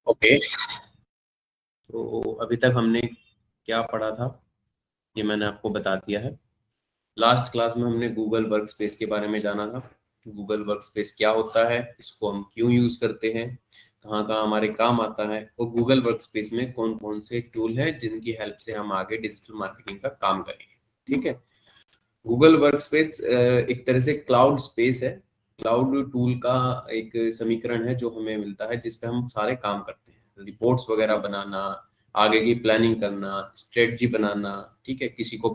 Okay, तो अभी तक हमने क्या पढ़ा था ये मैंने आपको बता दिया है। लास्ट क्लास में हमने गूगल वर्कस्पेस के बारे में जाना था। गूगल वर्कस्पेस क्या होता है, इसको हम क्यों यूज करते हैं, कहाँ कहाँ हमारे काम आता है, और गूगल वर्कस्पेस में कौन कौन से टूल हैं जिनकी हेल्प से हम आगे डिजिटल मार्केटिंग का काम करेंगे। ठीक है। गूगल वर्कस्पेस एक तरह से क्लाउड स्पेस है। क्लाउड टूल का एक समीकरण है जो हमें मिलता है जिस पे हम सारे काम करते हैं, रिपोर्ट्स वगैरह बनाना, आगे की प्लानिंग करना, स्ट्रेटजी बनाना, ठीक है, किसी को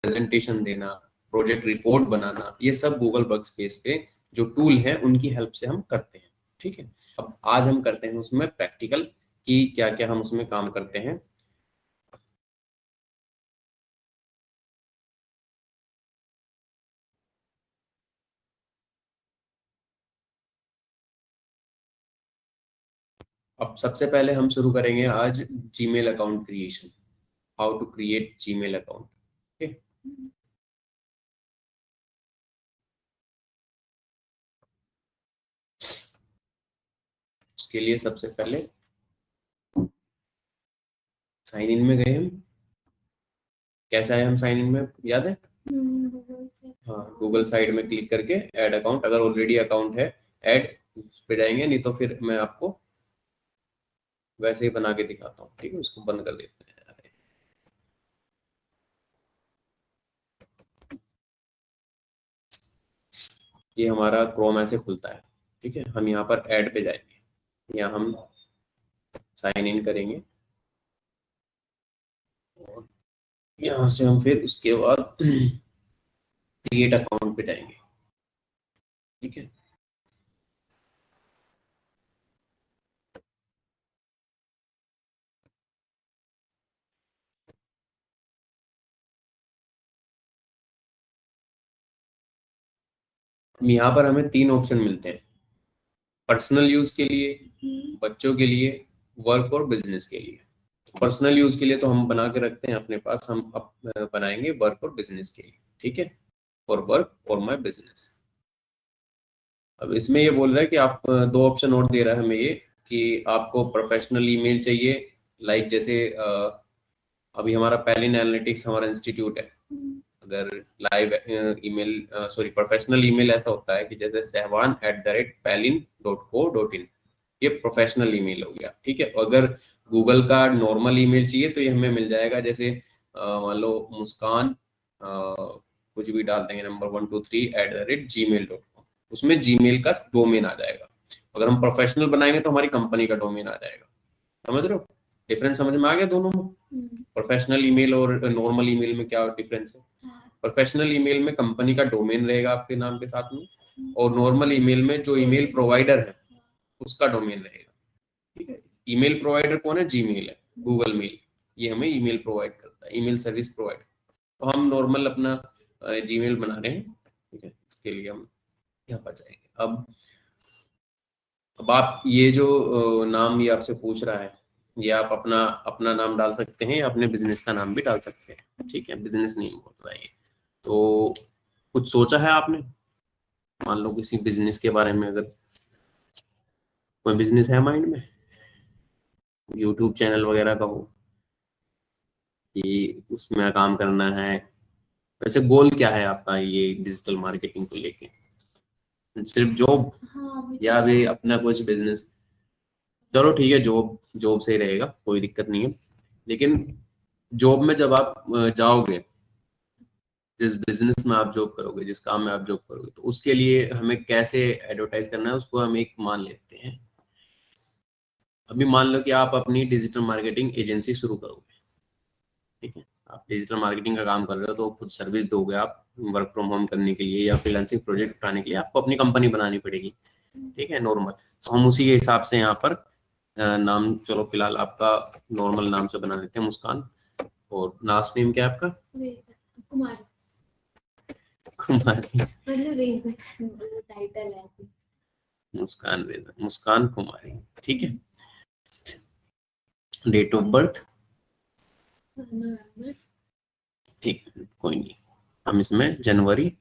प्रेजेंटेशन देना, प्रोजेक्ट रिपोर्ट बनाना, ये सब गूगल वर्कस्पेस पे जो टूल है उनकी हेल्प से हम करते हैं। ठीक है। अब आज हम करते हैं उसमें प्रैक्टिकल कि क्या क्या हम उसमें काम करते हैं। अब सबसे पहले हम शुरू करेंगे आज Gmail account creation, how to create Gmail account. Okay. उसके लिए सबसे पहले साइन इन में गए हम। कैसा है हम साइन इन में, याद है? हाँ, गूगल साइट में क्लिक करके ऐड अकाउंट, अगर ऑलरेडी अकाउंट है ऐड उस पे जाएंगे, नहीं तो फिर मैं आपको वैसे ही बना के दिखाता हूँ। ठीक है, उसको बंद कर देते हैं। ये हमारा क्रोम ऐसे खुलता है। ठीक है, हम यहाँ पर ऐड पे जाएंगे, यहाँ हम साइन इन करेंगे और यहाँ से हम फिर उसके बाद क्रिएट अकाउंट पे जाएंगे। ठीक है। यहाँ पर हमें तीन ऑप्शन मिलते हैं, पर्सनल यूज के लिए, बच्चों के लिए, वर्क और बिजनेस के लिए। पर्सनल यूज के लिए तो हम बना के रखते हैं अपने पास, हम अब बनाएंगे वर्क और बिजनेस के लिए। ठीक है, फॉर वर्क और माई बिजनेस। अब इसमें ये बोल रहा है कि आप दो ऑप्शन और दे रहा है हमें ये, कि आपको प्रोफेशनल ईमेल चाहिए, लाइक जैसे अभी हमारा पैलिन एनालिटिक्स हमारा इंस्टीट्यूट है। अगर live email, sorry, professional email ऐसा होता है कि जैसे sehwan@palin.co.in, ये प्रोफेशनल ईमेल हो गया। ठीक है। अगर गूगल का नॉर्मल ईमेल चाहिए तो ये हमें मिल जाएगा, जैसे मान लो मुस्कान, कुछ भी डाल देंगे, nंबर 123@gmail.com, उसमें जीमेल का डोमेन आ जाएगा। अगर हम प्रोफेशनल बनाएंगे तो हमारी कंपनी का डोमेन आ जाएगा। समझ रहे हो? डिफरेंस समझ में आ गया दोनों में? प्रोफेशनल ईमेल और नॉर्मल ईमेल में क्या डिफरेंस है? प्रोफेशनल ईमेल में कंपनी का डोमेन रहेगा आपके नाम के साथ में, और नॉर्मल ईमेल में जो ईमेल प्रोवाइडर है उसका डोमेन रहेगा। ठीक है। ईमेल प्रोवाइडर कौन है? जीमेल है, गूगल मेल। ये हमें ईमेल प्रोवाइड करता है, ईमेल सर्विस प्रोवाइड। तो हम नॉर्मल अपना जीमेल बना रहे हैं। ठीक है, इसके लिए हम यहाँ पर जाएंगे। अब आप ये जो नाम ये आपसे पूछ रहा है, ये आप अपना अपना नाम डाल सकते हैं या अपने बिजनेस का नाम भी डाल सकते हैं। ठीक है, बिजनेस नेम होता है ये। तो कुछ सोचा है आपने? मान लो किसी बिजनेस के बारे में, अगर कोई बिजनेस है माइंड में, यूट्यूब चैनल वगैरह का हो कि उसमें काम करना है, वैसे गोल क्या है आपका ये डिजिटल मार्केटिंग को लेके? सिर्फ जॉब या भी अपना कुछ बिजनेस? चलो ठीक है, जॉब जॉब से ही रहेगा, कोई दिक्कत नहीं है। लेकिन जॉब में जब आप जाओगे, जिस बिजनेस में आप जॉब करोगे, जिस काम में आप जॉब करोगे, तो उसके लिए हमें कैसे एडवर्टाइज करना है उसको हम एक मान लेते हैं। अभी मान लो कि आप अपनी डिजिटल मार्केटिंग एजेंसी शुरू करोगे। ठीक है, आप डिजिटल मार्केटिंग का काम कर रहे हो तो खुद सर्विस दोगे आप वर्क फ्रॉम होम करने के लिए या फ्रीलांसिंग प्रोजेक्ट उठाने के लिए, आपको अपनी कंपनी बनानी पड़ेगी। ठीक है, नॉर्मल। तो हम उसी के हिसाब से यहाँ पर नाम, चलो फिलहाल आपका नॉर्मल नाम से बना देते हैं, मुस्कान। और लास्ट नेम क्या है आपका? कुमारी। कुमारी, मतलब टाइटल है मुस्कान रेजा, मुस्कान कुमारी। ठीक है। Date of birth? ठीक, कोई नहीं, हम इसमें जनवरी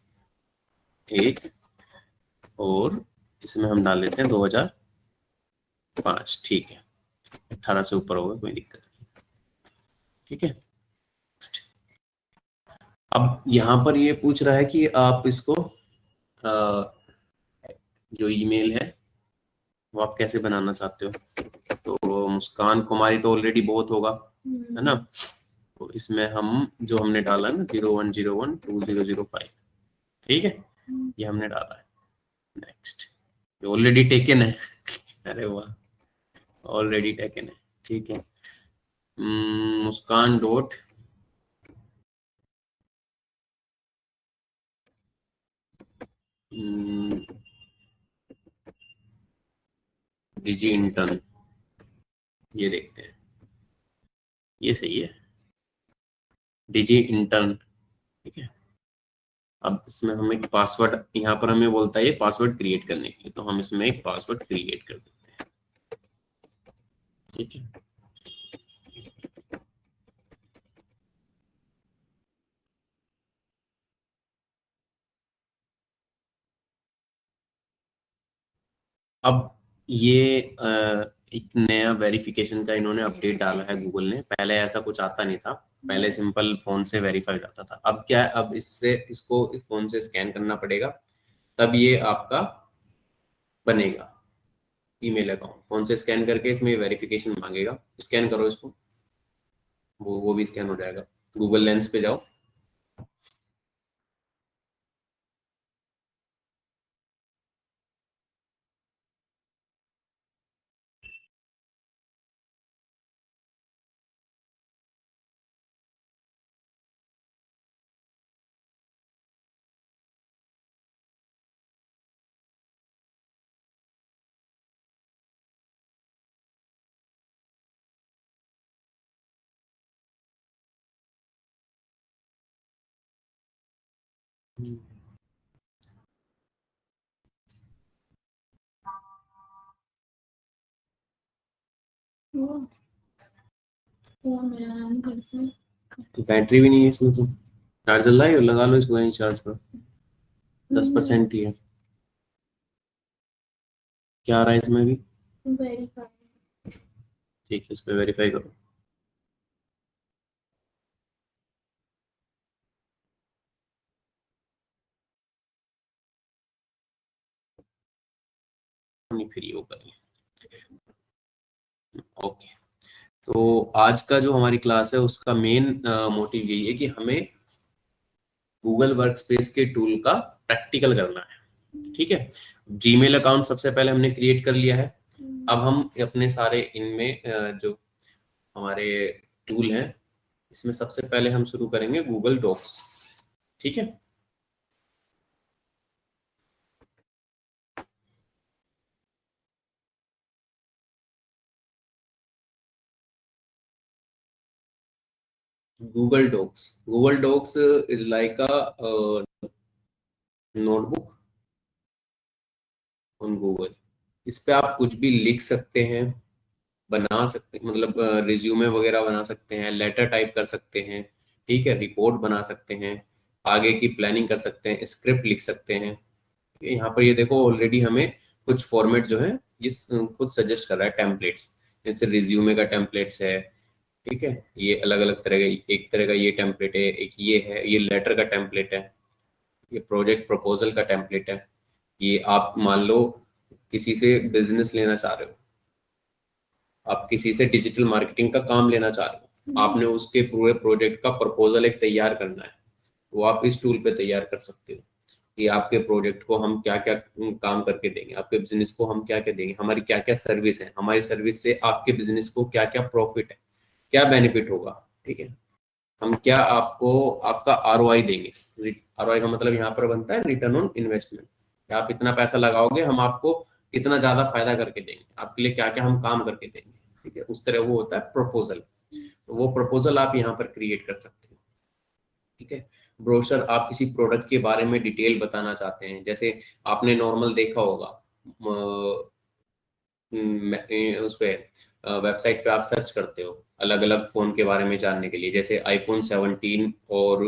1, और इसमें हम डाल लेते हैं 2023। 5, ठीक है, 18 से ऊपर होगा कोई दिक्कत नहीं, ठीक है। अब यहाँ पर ये पूछ रहा है कि आप इसको जो ईमेल है वो आप कैसे बनाना चाहते हो। तो मुस्कान कुमारी तो ऑलरेडी बहुत होगा, है ना। तो इसमें हम जो हमने डाला है ना 01012005, ठीक है, ये हमने डाला है। नेक्स्ट, ये ऑलरेडी टेकन है। अरे वाह, ऑलरेडी टेकन है, ठीक है। मुस्कान डॉट डिजी इंटर्न, ये देखते हैं, ये सही है, डिजी इंटर्न, ठीक है। अब इसमें हम एक पासवर्ड, यहाँ पर हमें बोलता है ये पासवर्ड क्रिएट करने के लिए, तो हम इसमें एक पासवर्ड क्रिएट कर देते हैं, ठीक है। अब ये एक नया वेरिफिकेशन का इन्होंने अपडेट डाला है गूगल ने, पहले ऐसा कुछ आता नहीं था, पहले सिंपल फोन से वेरीफाई जाता था। अब क्या है, अब इससे इसको फोन से स्कैन करना पड़ेगा, तब ये आपका बनेगा ईमेल अकाउंट। फोन से स्कैन करके इसमें वेरिफिकेशन मांगेगा, स्कैन करो इसको, वो भी स्कैन हो जाएगा। गूगल लेंस पे जाओ, बैटरी भी नहीं है इसमें, तो चार्जर लाए लगा लो इसको, वहीं चार्ज पर 10% ही है। क्या आ रहा है इसमें भी, ठीक है, इस पे वेरीफाई करो। नहीं, फ्री होगा ये, ओके। तो आज का जो हमारी क्लास है उसका मेन मोटिव यही है कि हमें गूगल वर्कस्पेस के टूल का प्रैक्टिकल करना है, ठीक है। जीमेल अकाउंट सबसे पहले हमने क्रिएट कर लिया है। अब हम अपने सारे इनमें जो हमारे टूल हैं, इसमें सबसे पहले हम शुरू करेंगे गूगल डॉक्स, ठीक है। Google docs is like a notebook on Google. इस पे आप कुछ भी लिख सकते हैं, बना सकते हैं, मतलब रिज्यूमे वगैरह बना सकते हैं, लेटर टाइप कर सकते हैं, ठीक है, रिपोर्ट बना सकते हैं, आगे की प्लानिंग कर सकते हैं, स्क्रिप्ट लिख सकते हैं। यहाँ पर ये देखो ऑलरेडी हमें कुछ फॉर्मेट जो है ये खुद सजेस्ट कर रहा है, टेम्पलेट्स, जैसे रिज्यूमे का टेम्पलेट्स है, ठीक है, ये अलग अलग तरह का, एक तरह का ये टेम्पलेट है, एक ये है, ये लेटर का टेम्पलेट है, ये प्रोजेक्ट प्रपोजल का टेम्पलेट है। ये आप मान लो किसी से बिजनेस लेना चाह रहे हो, आप किसी से डिजिटल मार्केटिंग का काम लेना चाह रहे हो, आपने उसके पूरे प्रोजेक्ट का प्रपोजल एक तैयार करना है, वो आप इस टूल पे तैयार कर सकते हो कि आपके प्रोजेक्ट को हम क्या क्या काम करके देंगे, आपके बिजनेस को हम क्या क्या देंगे, हमारी क्या क्या सर्विस है, हमारी सर्विस से आपके बिजनेस को क्या क्या प्रॉफिट है, क्या बेनिफिट होगा, ठीक है। हम क्या आपको आपका आरओआई देंगे, आरओआई का मतलब यहाँ पर बनता है रिटर्न ऑन इन्वेस्टमेंट। आप इतना पैसा लगाओगे, हम आपको इतना ज्यादा फायदा करके देंगे, आपके लिए क्या क्या हम काम करके देंगे, ठीक है, उस तरह वो होता है प्रपोजल। तो वो प्रपोजल आप यहाँ पर क्रिएट कर सकते हो, ठीक है। ब्रोशर, आप किसी प्रोडक्ट के बारे में डिटेल बताना चाहते हैं, जैसे आपने नॉर्मल देखा होगा उस पे वेबसाइट पे आप सर्च करते हो अलग अलग फोन के बारे में जानने के लिए, जैसे आईफोन 17 और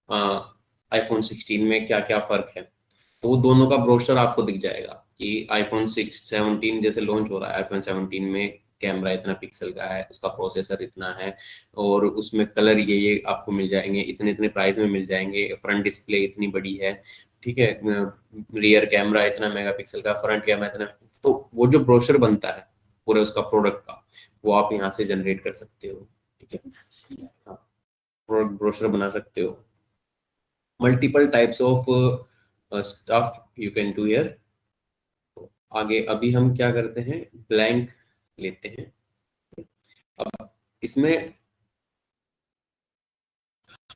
आईफोन 16 में क्या क्या फर्क है, तो वो दोनों का ब्रोशर आपको दिख जाएगा। कि आईफोन 6 17 जैसे लॉन्च हो रहा है, आईफोन 17 में कैमरा इतना पिक्सल का है, उसका प्रोसेसर इतना है, और उसमें कलर ये आपको मिल जाएंगे, इतने इतने प्राइस में मिल जाएंगे, फ्रंट डिस्प्ले इतनी बड़ी है, ठीक है, रियर कैमरा इतना मेगापिक्सल का, फ्रंट कैमरा इतना, तो वो जो ब्रोशर बनता है पूरे उसका प्रोडक्ट का, वो आप यहाँ से जनरेट कर सकते हो, ठीक है, हाँ, प्रोडक्ट ब्रोशर बना सकते हो। Multiple types of stuff you can do here. आगे अभी हम क्या करते हैं, ब्लैंक लेते हैं। अब इसमें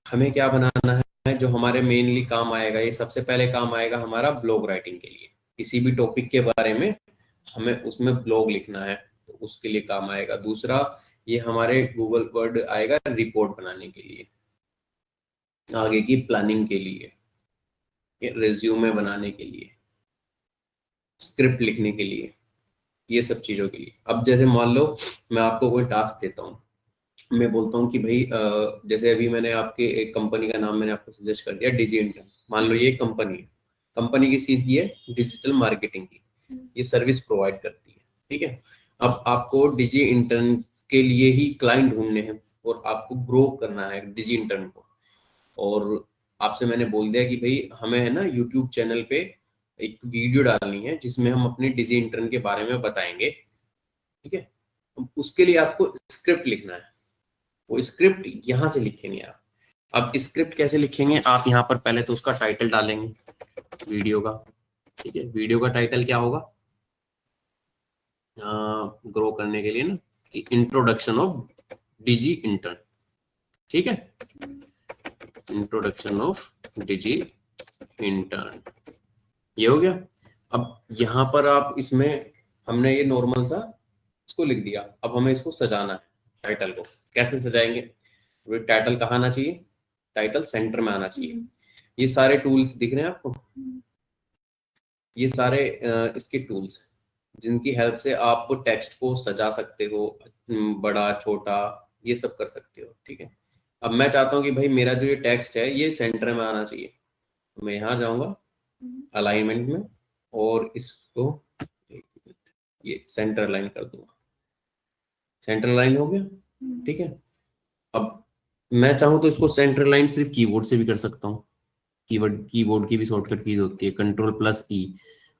हमें क्या बनाना है जो हमारे मेनली काम आएगा, ये सबसे पहले काम आएगा हमारा ब्लॉग राइटिंग के लिए, किसी भी टॉपिक के बारे में हमें उसमें ब्लॉग लिखना है, तो उसके लिए काम आएगा। दूसरा, ये हमारे गूगल वर्ड आएगा रिपोर्ट बनाने के लिए, आगे की प्लानिंग के लिए, रिज्यूमे बनाने के लिए, स्क्रिप्ट लिखने के लिए, ये सब चीज़ों के लिए। अब जैसे मान लो मैं आपको कोई टास्क देता हूँ, मैं बोलता हूँ कि भाई जैसे अभी मैंने आपके एक कंपनी का नाम मैंने आपको सजेस्ट कर दिया, डिजी इंटर्न, मान लो ये कंपनी है, कंपनी किस चीज़ की है, डिजिटल मार्केटिंग की, ये सर्विस प्रोवाइड करती है, ठीक है। अब आपको डिजी इंटर्न के लिए ही क्लाइंट ढूंढने हैं, और आपको ग्रो करना है डिजी इंटर्न को, और आपसे मैंने बोल दिया कि भाई हमें है ना यूट्यूब चैनल पे एक वीडियो डालनी है जिसमें हम अपने डिजी इंटर्न के बारे में बताएंगे, ठीक है। अब उसके लिए आपको स्क्रिप्ट लिखना है, वो स्क्रिप्ट यहाँ से लिखेंगे आप। अब स्क्रिप्ट कैसे लिखेंगे आप, यहाँ पर पहले तो उसका टाइटल डालेंगे वीडियो का, ठीक है। वीडियो का टाइटल क्या होगा, ग्रो करने के लिए ना, कि इंट्रोडक्शन ऑफ डिजी इंटर्न, ठीक है, इंट्रोडक्शन ऑफ डिजी इंटर्न, ये हो गया। अब यहाँ पर आप इसमें, हमने ये नॉर्मल सा इसको लिख दिया, अब हमें इसको सजाना है, टाइटल को कैसे सजाएंगे, टाइटल कहाँ आना चाहिए, टाइटल सेंटर में आना चाहिए। ये सारे टूल्स दिख रहे हैं आपको, ये सारे इसके टूल्स हैं जिनकी हेल्प से आप टेक्स्ट को सजा सकते हो, बड़ा छोटा ये सब कर सकते हो, ठीक है। अब मैं चाहता हूँ कि भाई मेरा जो ये टेक्स्ट है ये सेंटर में आना चाहिए, तो मैं यहाँ जाऊंगा अलाइनमेंट में, और इसको ये सेंटर लाइन कर दूंगा, सेंटर लाइन हो गया, ठीक है। अब मैं चाहूँ तो इसको सेंटर लाइन सिर्फ कीबोर्ड से भी कर सकता हूँ, कीबोर्ड की भी शॉर्टकट कीज होती है, कंट्रोल+E।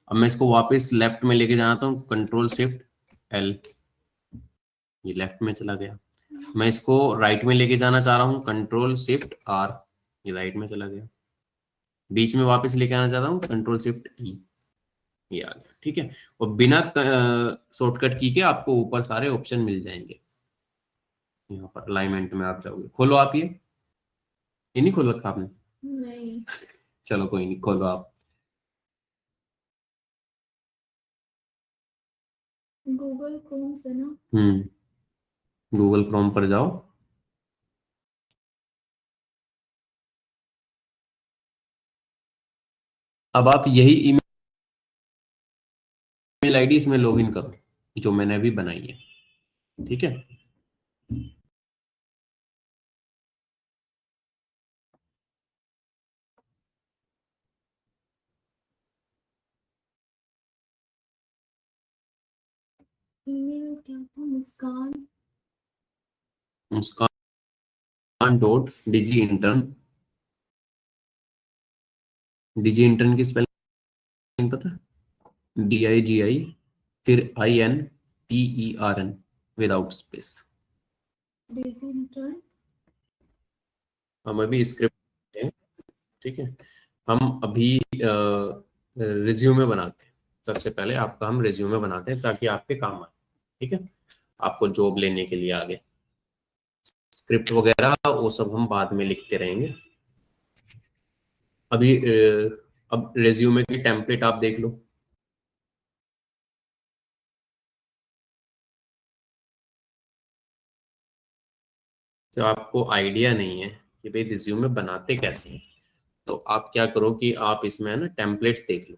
अब मैं इसको वापस लेफ्ट में लेके जाना हूँ, कंट्रोल+Shift+L, ये लेफ्ट में चला गया। मैं इसको राइट में लेके जाना चाह रहा हूँ, कंट्रोल+Shift+R, ये राइट में चला गया। बीच में वापस लेके आना चाहता हूँ, कंट्रोल+Shift+E, ये आ गया, ठीक है। और बिना शॉर्टकट की के आपको ऊपर सारे ऑप्शन मिल जाएंगे। यहाँ पर अलाइनमेंट में आप जाओगे, खोलो आप ये नहीं खोल रखा आपने, नहीं, चलो कोई नहीं, खोलो आप गूगल क्रोम से ना। गूगल क्रोम पर जाओ, अब आप यही ईमेल आईडी इसमें लॉगिन करो जो मैंने अभी बनाई है, ठीक है। ईमेल क्या था, मुस्कान, मुस्कान.digi-intern, डिजी इंटर्न की स्पेलिंग पता, DIGI, फिर INTERN, विदाउट स्पेस, डिजी इंटर्न। हम अभी स्क्रिप्ट है, ठीक है। हम अभी रिज्यूमे बनाते हैं, सबसे पहले आपका हम रिज्यूमे बनाते हैं ताकि आपके काम आए, ठीक है, आपको जॉब लेने के लिए आगे। स्क्रिप्ट वगैरह वो सब हम बाद में लिखते रहेंगे। अभी अब रेज्यूमे की टेम्पलेट आप देख लो, तो आपको आइडिया नहीं है कि भाई रिज्यूमे बनाते कैसे हैं, तो आप क्या करो कि आप इसमें है ना टेम्पलेट्स देख लो।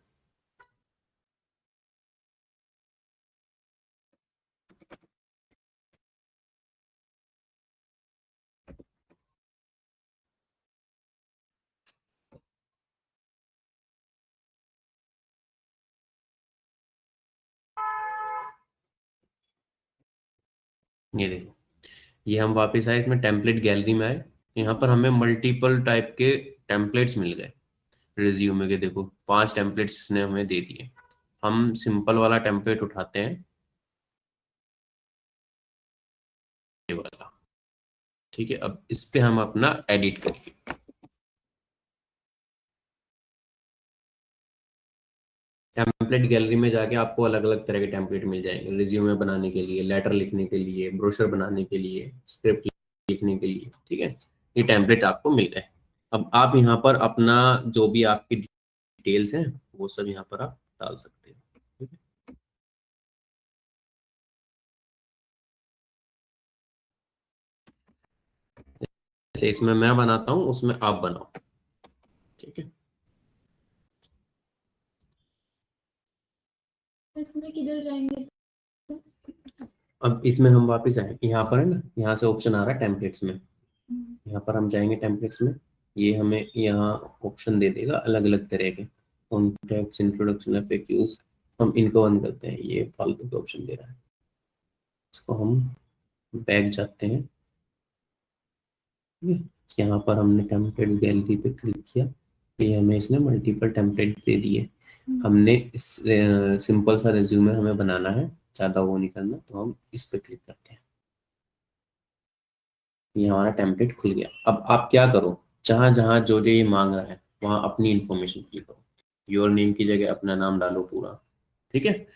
ये देखो, ये हम वापस आए, इसमें टेम्पलेट गैलरी में आए, यहाँ पर हमें मल्टीपल टाइप के टेम्पलेट्स मिल गए। रिज्यूमे के देखो 5 टेम्पलेट्स इसने हमें दे दिए। हम सिंपल वाला टेम्पलेट उठाते हैं, ये वाला। ठीक है, अब इस पे हम अपना एडिट करेंगे। टेम्पलेट गैलरी में जाके आपको अलग अलग तरह के टेम्पलेट मिल जाएंगे, रिज्यूमे बनाने के लिए, लेटर लिखने के लिए, ब्रोशर बनाने के लिए, स्क्रिप्ट लिखने के लिए। ठीक है, ये टेम्पलेट आपको मिल गए। अब आप यहाँ पर अपना जो भी आपकी डिटेल्स हैं वो सब यहाँ पर आप डाल सकते हैं। ठीक है, जैसे इसमें मैं बनाता हूँ, उसमें आप बनाओ। ठीक है, इसमें किधर जाएंगे? अब इसमें हम वापस आए, यहाँ पर है ना, यहाँ से ऑप्शन आ रहा है टेम्पलेट्स में। यहाँ पर हम जाएंगे टेम्पलेट्स में, ये हमें यहाँ ऑप्शन दे देगा अलग अलग तरह के, कॉन्टेक्ट्स, इंट्रोडक्शन, एफएक्यूज। हम इनको बंद करते हैं, ये फालतू के ऑप्शन दे रहा है। इसको हम बैक जाते हैं। ठीक है? यहाँ पर हमने टेम्पलेट गैलरी पे क्लिक किया, ये हमें इसने मल्टीपल टेम्पलेट दे दिए। हमने इस सिंपल सा रिज्यूमे हमें बनाना है, ज़्यादा वो नहीं करना, तो हम इस पे क्लिक करते हैं। ये हमारा टेम्पलेट खुल गया। अब आप क्या करो, जहां जहां जो जो ये मांग रहा है वहां अपनी इंफॉर्मेशन फिल करो। योर नेम की जगह अपना नाम डालो पूरा। ठीक है,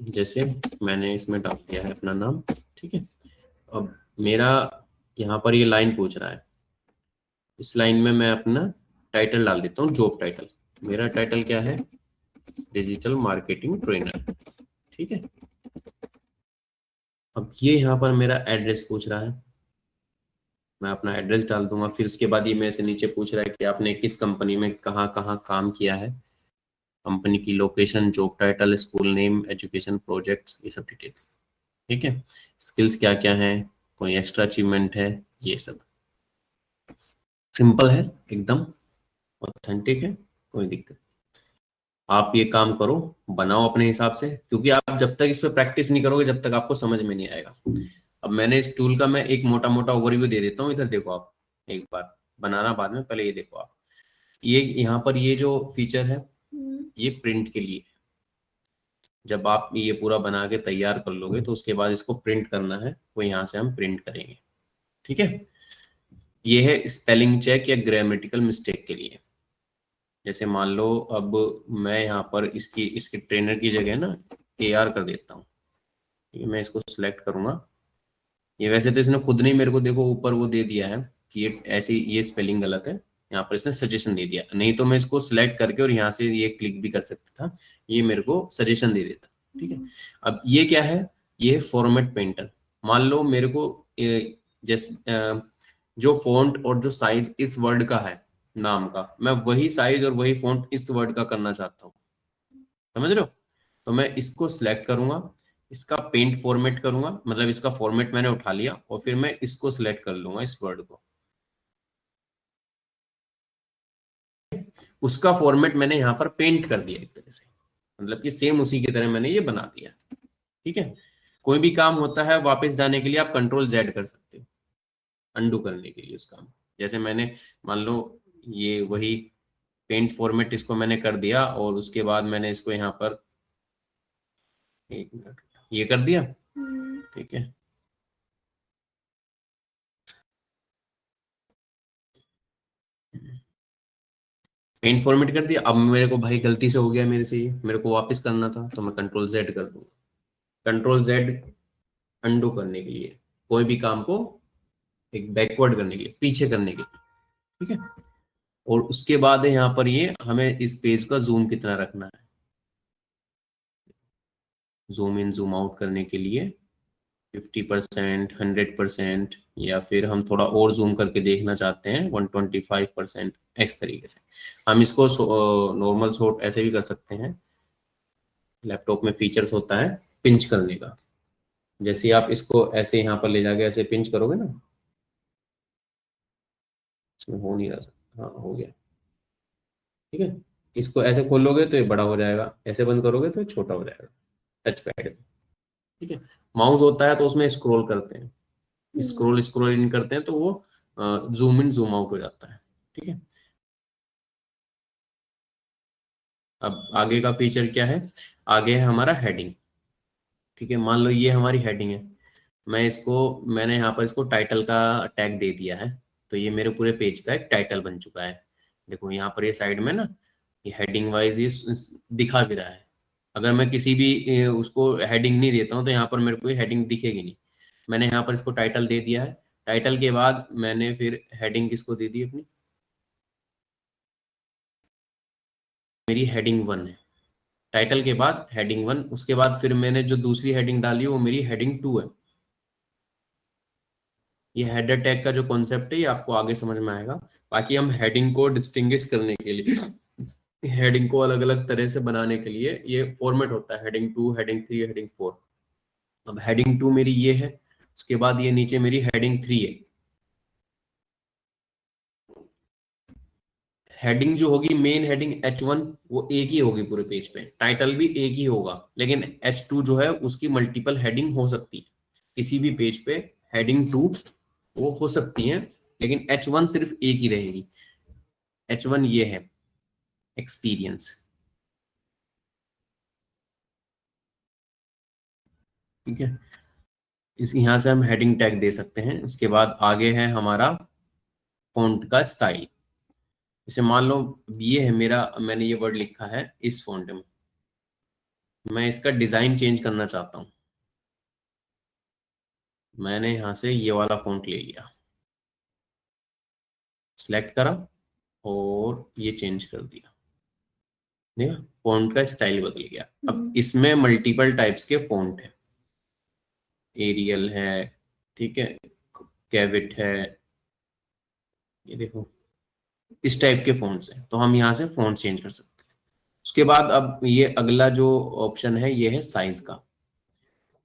जैसे मैंने इसमें डाल दिया है अपना नाम। ठीक है, अब मेरा यहाँ पर ये लाइन पूछ रहा है, इस लाइन में मैं अपना टाइटल डाल देता हूँ, जॉब टाइटल। मेरा टाइटल क्या है, डिजिटल मार्केटिंग ट्रेनर। ठीक है, अब ये यहाँ पर मेरा एड्रेस पूछ रहा है, मैं अपना एड्रेस डाल दूंगा। फिर उसके बाद ये मेरे से नीचे पूछ रहा है कि आपने किस कंपनी में कहाँ कहाँ काम किया है, कंपनी की location, job title, school name, education, projects, ये सब डिटेल्स। ठीक है, स्किल्स क्या क्या हैं, कोई एक्स्ट्रा अचीवमेंट है, ये सब। सिंपल है एकदम, ऑथेंटिक है, कोई दिक्कत। आप ये काम करो, बनाओ अपने हिसाब से, क्योंकि आप जब तक इस पे प्रैक्टिस नहीं करोगे जब तक आपको समझ में नहीं आएगा। अब मैंने इस टूल का मैं एक मोटा मोटा ओवरव्यू दे देता हूँ, इधर देखो आप एक बार, बनाना बाद में, पहले ये देखो आप। ये यहाँ पर ये जो फीचर है ये प्रिंट के लिए है। जब आप ये पूरा बना के तैयार कर लोगे तो उसके बाद इसको प्रिंट करना है, वो यहाँ से हम प्रिंट करेंगे। ठीक है, ये है स्पेलिंग चेक या ग्रामेटिकल मिस्टेक के लिए। जैसे मान लो अब मैं यहाँ पर इसकी इसके ट्रेनर की जगह ना AR कर देता हूँ। ठीक है, मैं इसको सिलेक्ट करूंगा। ये वैसे तो इसने खुद नहीं मेरे को देखो ऊपर वो दे दिया है कि ये ऐसी ये स्पेलिंग गलत है, यहाँ पर इसने सजेशन दे दिया, नहीं तो मैं इसको सिलेक्ट करके और यहाँ से ये क्लिक भी कर सकता था, ये मेरे को सजेशन दे देता। ठीक है, अब ये क्या है, ये फॉर्मेट पेंटर। मान लो मेरे को जैसे जो फॉन्ट और जो साइज इस वर्ड का है नाम का, मैं वही साइज और वही फॉन्ट इस वर्ड का करना चाहता हूँ। समझ रहे हो, तो मैं इसको सिलेक्ट करूंगा, इसका पेंट फॉर्मेट करूंगा, मतलब इसका फॉर्मेट मैंने उठा लिया और फिर मैं इसको सिलेक्ट कर लूंगा, इस वर्ड को। उसका फॉर्मेट मैंने यहाँ पर पेंट कर दिया एक तरह से, मतलब कि सेम उसी की तरह मैंने ये बना दिया। ठीक है, कोई भी काम होता है वापस जाने के लिए आप कंट्रोल Z कर सकते हो, अंडू करने के लिए उस काम को। जैसे मैंने मान लो ये वही पेंट फॉर्मेट इसको मैंने कर दिया और उसके बाद मैंने इसको यहाँ पर, एक मिनट, ये कर दिया। ठीक है, पेंट फॉर्मेट कर दिया। अब मेरे को भाई गलती से हो गया मेरे से, ये मेरे को वापस करना था तो मैं कंट्रोल Z कर दूंगा। कंट्रोल Z अंडू करने के लिए, कोई भी काम को एक बैकवर्ड करने के लिए, पीछे करने के लिए। ठीक है, और उसके बाद है यहाँ पर ये हमें इस पेज का जूम कितना रखना है, जूम इन जूम आउट करने के लिए 50%, 100%, या फिर हम थोड़ा और जूम करके देखना चाहते हैं 125%, इस तरीके से हम इसको नॉर्मल शॉट ऐसे भी कर सकते हैं। लैपटॉप में फीचर्स होता है पिंच करने का, जैसे आप इसको ऐसे यहाँ पर ले जाके ऐसे पिंच करोगे ना, इसमें हो नहीं रहा सर, हाँ हो गया। ठीक है, इसको ऐसे खोलोगे तो ये बड़ा हो जाएगा, ऐसे बंद करोगे तो ये छोटा हो जाएगा टच पैड। ठीक है, माउस होता है तो उसमें स्क्रॉल करते हैं, हम्म, स्क्रॉल इन करते हैं तो वो जूम इन जूम आउट हो जाता है। ठीक है, अब आगे का फीचर क्या है, आगे है हमारा हेडिंग। ठीक है, मान लो ये हमारी हेडिंग है, मैंने यहाँ पर इसको टाइटल का टैग दे दिया है, तो ये मेरे पूरे पेज का एक टाइटल बन चुका है। देखो यहाँ पर ये साइड में ना, ये हेडिंग वाइज ये दिखा भी रहा है। अगर मैं किसी भी उसको हेडिंग नहीं देता हूँ तो यहाँ पर मेरे को ये हेडिंग दिखेगी नहीं। मैंने यहाँ पर इसको टाइटल दे दिया है, टाइटल के बाद मैंने फिर हेडिंग किसको दे दी अपनी, मेरी हेडिंग 1 है। टाइटल के बाद हेडिंग 1, उसके बाद फिर मैंने जो दूसरी हेडिंग डाली वो मेरी हेडिंग 2 है। ये हेडर टैग का जो कॉन्सेप्ट है ये आपको आगे समझ में आएगा। बाकी हम हेडिंग को डिस्टिंग्विश करने के लिए, हेडिंग को अलग अलग तरह से बनाने के लिए ये फॉर्मेट होता है, हेडिंग 2, हेडिंग 3, हेडिंग 4। अब हेडिंग 2 मेरी ये है, उसके बाद ये नीचे मेरी हेडिंग 3 है। हेडिंग जो होगी मेन हेडिंग H1 वो एक ही होगी पूरे पेज पे, टाइटल भी एक ही होगा, लेकिन H2 जो है उसकी मल्टीपल हेडिंग हो सकती है। किसी भी पेज पे हेडिंग 2 वो हो सकती है, लेकिन H1 सिर्फ एक ही रहेगी। H1 ये है एक्सपीरियंस। ठीक है, इस यहाँ से हम हेडिंग टैग दे सकते हैं। उसके बाद आगे है हमारा फॉन्ट का स्टाइल। जैसे मान लो ये है मेरा, मैंने ये वर्ड लिखा है इस फॉन्ट में, मैं इसका डिजाइन चेंज करना चाहता हूँ। मैंने यहाँ से ये वाला फॉन्ट ले लिया, सिलेक्ट करा और ये चेंज कर दिया। देखा, फॉन्ट का स्टाइल बदल गया। अब इसमें मल्टीपल टाइप्स के फॉन्ट है, एरियल है, ठीक है, कैविट है, ये देखो इस टाइप के फॉन्ट्स हैं, तो हम यहाँ से फॉन्ट चेंज कर सकते हैं। उसके बाद अब ये अगला जो ऑप्शन है ये है साइज का,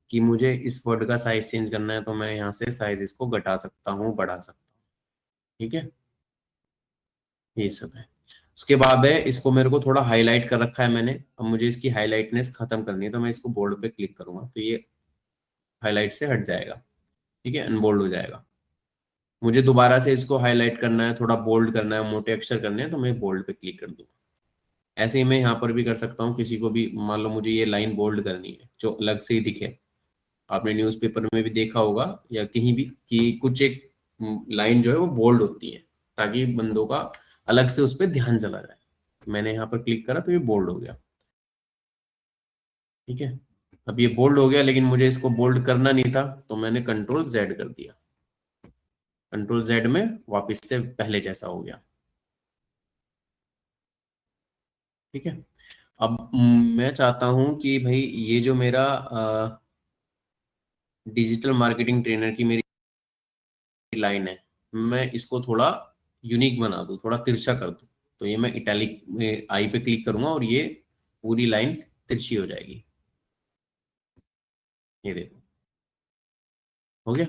कि मुझे इस वर्ड का साइज चेंज करना है तो मैं यहाँ से साइज इसको घटा सकता हूँ, बढ़ा सकता हूँ। ठीक है, ये सब है। उसके बाद है, इसको मेरे को थोड़ा हाईलाइट कर रखा है मैंने, अब मुझे इसकी हाईलाइटनेस खत्म करनी है तो मैं इसको बोल्ड पे क्लिक करूंगा तो ये हाईलाइट से हट जाएगा। ठीक है, अनबोल्ड हो जाएगा। मुझे दोबारा से इसको हाईलाइट करना है, थोड़ा बोल्ड करना है, मोटे अक्षर करने हैं, तो मैं बोल्ड पे क्लिक कर दूंगा। ऐसे ही मैं यहाँ पर भी कर सकता हूँ, किसी को भी मान लो मुझे ये लाइन बोल्ड करनी है जो अलग से ही दिखे। आपने न्यूज़पेपर में भी देखा होगा या कहीं भी कि कुछ एक लाइन जो है वो बोल्ड होती है, ताकि बंदों का अलग से उस पर ध्यान चला जाए। मैंने यहाँ पर क्लिक करा तो ये बोल्ड हो गया। ठीक है, अब ये बोल्ड हो गया, लेकिन मुझे इसको बोल्ड करना नहीं था तो मैंने कंट्रोल जेड कर दिया। कंट्रोल जेड में वापस से पहले जैसा हो गया। ठीक है, अब मैं चाहता हूं कि भाई ये जो मेरा डिजिटल मार्केटिंग ट्रेनर की मेरी लाइन है, मैं इसको थोड़ा यूनिक बना दूं, थोड़ा तिरछा कर दूं। तो ये मैं इटैलिक आई पे क्लिक करूंगा और ये पूरी लाइन तिरछी हो जाएगी। ये देखो, हो गया,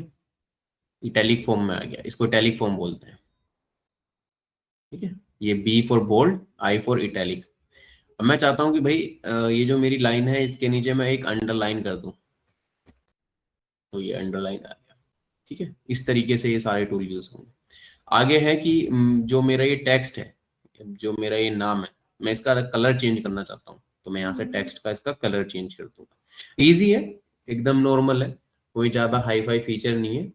इटैलिक फॉर्म में आ गया, इसको इटैलिक फॉर्म बोलते हैं। ठीक है, ये B for bold, I for italic. अब मैं चाहता हूं कि भाई ये जो मेरी लाइन है इसके नीचे मैं एक अंडरलाइन कर दूं, तो ये अंडरलाइन आ गया। ठीक है, इस तरीके से ये सारे टूल यूज होंगे। आगे है कि जो मेरा ये टेक्स्ट है, जो मेरा ये नाम है, मैं इसका कलर चेंज करना चाहता हूँ, तो मैं यहाँ से टेक्स्ट का इसका कलर चेंज कर दूंगा। इजी है, एकदम नॉर्मल है, कोई ज्यादा हाई फाई फीचर नहीं है।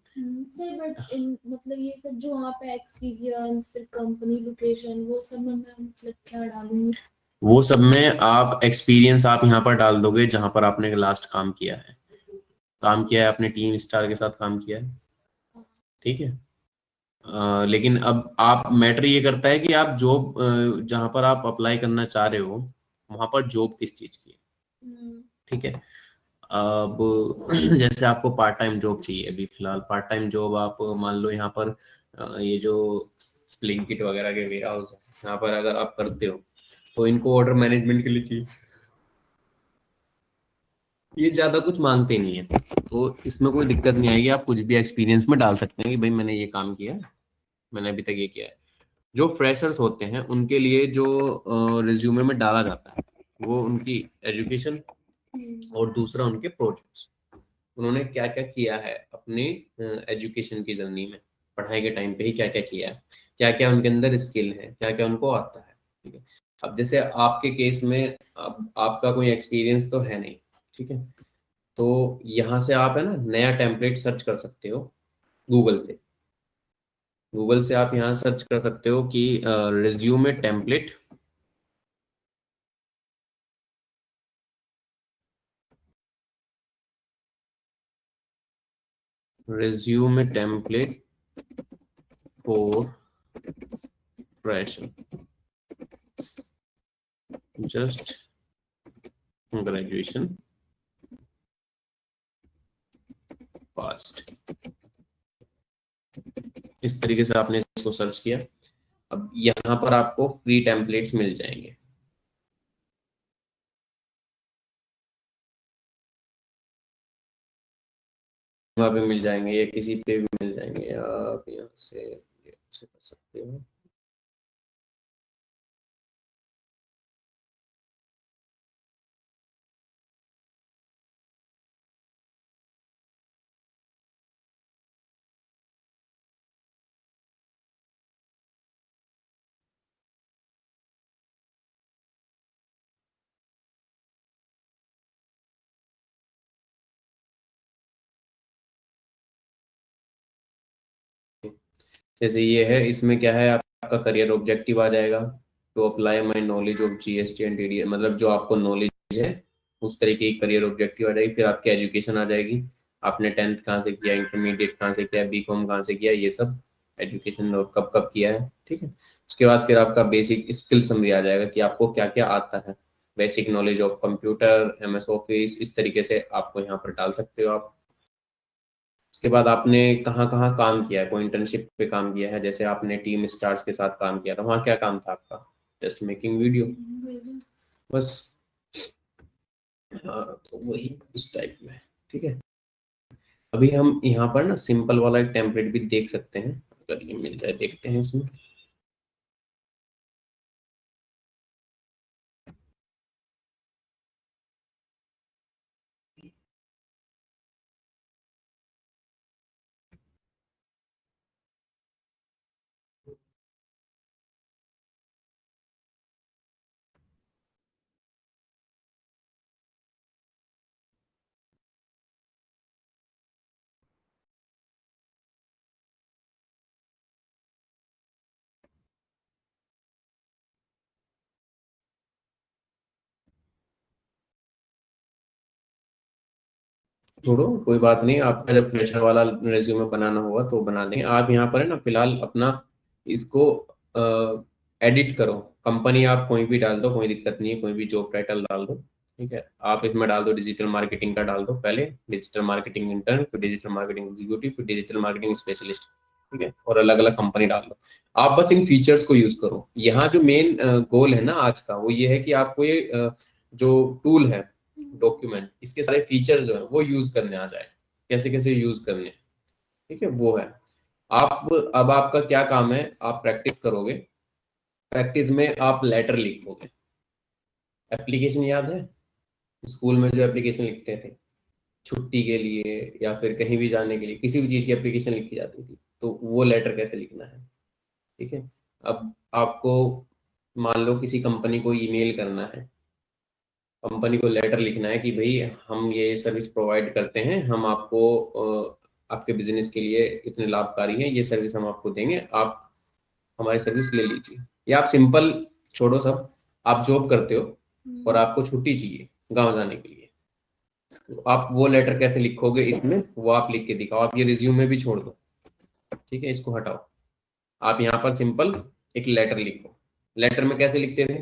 सर बट इन मतलब ये सब जो वहाँ पे एक्सपीरियंस फिर कंपनी लोकेशन वो सब में मैं मतलब क्या डालूंगी? वो सब में आप एक्सपीरियंस आप यहाँ पर डाल दोगे जहां पर आपने लास्ट काम किया है, अपने टीम स्टार के साथ काम किया है। ठीक है, लेकिन अब आप मैटर ये करता है कि आप जॉब जहां पर आप अप्लाई करना चाह रहे हो वहां पर जॉब किस चीज की है। हम्म, ठीक है, अब जैसे आपको पार्ट टाइम जॉब चाहिए, अभी फिलहाल पार्ट टाइम जॉब आप मान लो यहाँ पर ये जो ब्लिंकिट वगैरह के वेयर हाउस है यहाँ पर अगर आप करते हो तो इनको ऑर्डर मैनेजमेंट के लिए चाहिए। ये ज्यादा कुछ मांगते नहीं है, तो इसमें कोई दिक्कत नहीं आएगी, आप कुछ भी एक्सपीरियंस में डाल सकते हैं कि भाई मैंने ये काम किया है, मैंने अभी तक ये किया है। जो फ्रेशर्स होते हैं उनके लिए जो रिज्यूमे में डाला जाता है वो उनकी एजुकेशन और दूसरा उनके प्रोजेक्ट्स, उन्होंने क्या क्या किया है अपने एजुकेशन की जर्नी में, पढ़ाई के टाइम पे ही क्या क्या किया है, क्या क्या उनके अंदर स्किल है, क्या क्या उनको आता है। ठीक है, अब जैसे आपके केस में अब आपका कोई एक्सपीरियंस तो है नहीं, ठीक है, तो यहाँ से आप है ना नया टेम्पलेट सर्च कर सकते हो गूगल से। गूगल से आप यहाँ सर्च कर सकते हो कि resume template, resume template for fresher just graduation past, इस तरीके से आपने इसको सर्च किया। अब यहाँ पर आपको फ्री टेम्पलेट्स मिल जाएंगे। वहाँ पे मिल जाएंगे या किसी पे भी मिल जाएंगे, आप यहाँ से कर सकते हो। जैसे ये है, इसमें क्या है आपका करियर ऑब्जेक्टिव आ जाएगा, to apply my knowledge of GST and TDS, मतलब जो आपको नॉलेज है उस तरीके की करियर ऑब्जेक्टिव आ जाएगी। फिर आपकी एजुकेशन आ जाएगी, आपने 10th कहाँ से किया, इंटरमीडिएट कहाँ से किया, बीकॉम कहाँ से किया, ये सब एजुकेशन और कब कब किया है। ठीक है, उसके बाद फिर आपका बेसिक स्किल समरी आ जाएगा कि आपको क्या क्या आता है, basic knowledge of computer, MS office, इस तरीके से आपको यहाँ पर डाल सकते हो आप। उसके बाद आपने कहाँ कहाँ काम किया है, कोई इंटर्नशिप पे काम किया है, जैसे आपने टीम स्टार्स के साथ काम किया था, वहाँ क्या काम था आपका, जस्ट मेकिंग वीडियो, बस। हाँ, तो वही उस टाइप में। ठीक है, अभी हम यहाँ पर ना सिंपल वाला एक टेम्पलेट भी देख सकते हैं, अगर ये मिल जाए, देखते हैं इसमें। छोड़ो, कोई बात नहीं, आपका जब फ्रेशर वाला रेज्यूमे बनाना होगा तो बना देंगे। आप यहाँ पर है ना फिलहाल अपना इसको एडिट करो, कंपनी आप कोई भी डाल दो, कोई दिक्कत नहीं है, कोई भी जॉब टाइटल डाल दो। ठीक है, आप इसमें डाल दो डिजिटल मार्केटिंग का डाल दो, पहले डिजिटल मार्केटिंग इंटर्न, फिर डिजिटल मार्केटिंग एग्जीक्यूटिव, फिर डिजिटल मार्केटिंग स्पेशलिस्ट। ठीक है, और अलग अलग कंपनी डाल दो। आप बस इन फीचर्स को यूज करो। यहाँ जो मेन गोल है ना आज का, वो ये है कि आपको ये जो टूल है डॉक्यूमेंट, इसके सारे फीचर जो है वो यूज करने आ जाए, कैसे कैसे यूज करने हैं। ठीक है, वो है। आप अब आपका क्या काम है, आप प्रैक्टिस करोगे, प्रैक्टिस में आप लेटर लिखोगे। एप्लीकेशन याद है, स्कूल में जो एप्लीकेशन लिखते थे छुट्टी के लिए या फिर कहीं भी जाने के लिए, किसी भी चीज की एप्लीकेशन लिखी जाती थी, तो वो लेटर कैसे लिखना है। ठीक है, अब आपको मान लो किसी कंपनी को ईमेल करना है, कंपनी को लेटर लिखना है कि भाई हम ये सर्विस प्रोवाइड करते हैं, हम आपको आपके बिजनेस के लिए इतने लाभकारी हैं, ये सर्विस हम आपको देंगे, आप हमारी सर्विस ले लीजिए। या आप सिंपल छोड़ो सब, आप जॉब करते हो और आपको छुट्टी चाहिए गांव जाने के लिए, तो आप वो लेटर कैसे लिखोगे इसमें, वो आप लिख के दिखाओ। आप ये रिज्यूम में भी छोड़ दो, ठीक है, इसको हटाओ। आप यहाँ पर सिंपल एक लेटर लिखो। लेटर में कैसे लिखते थे,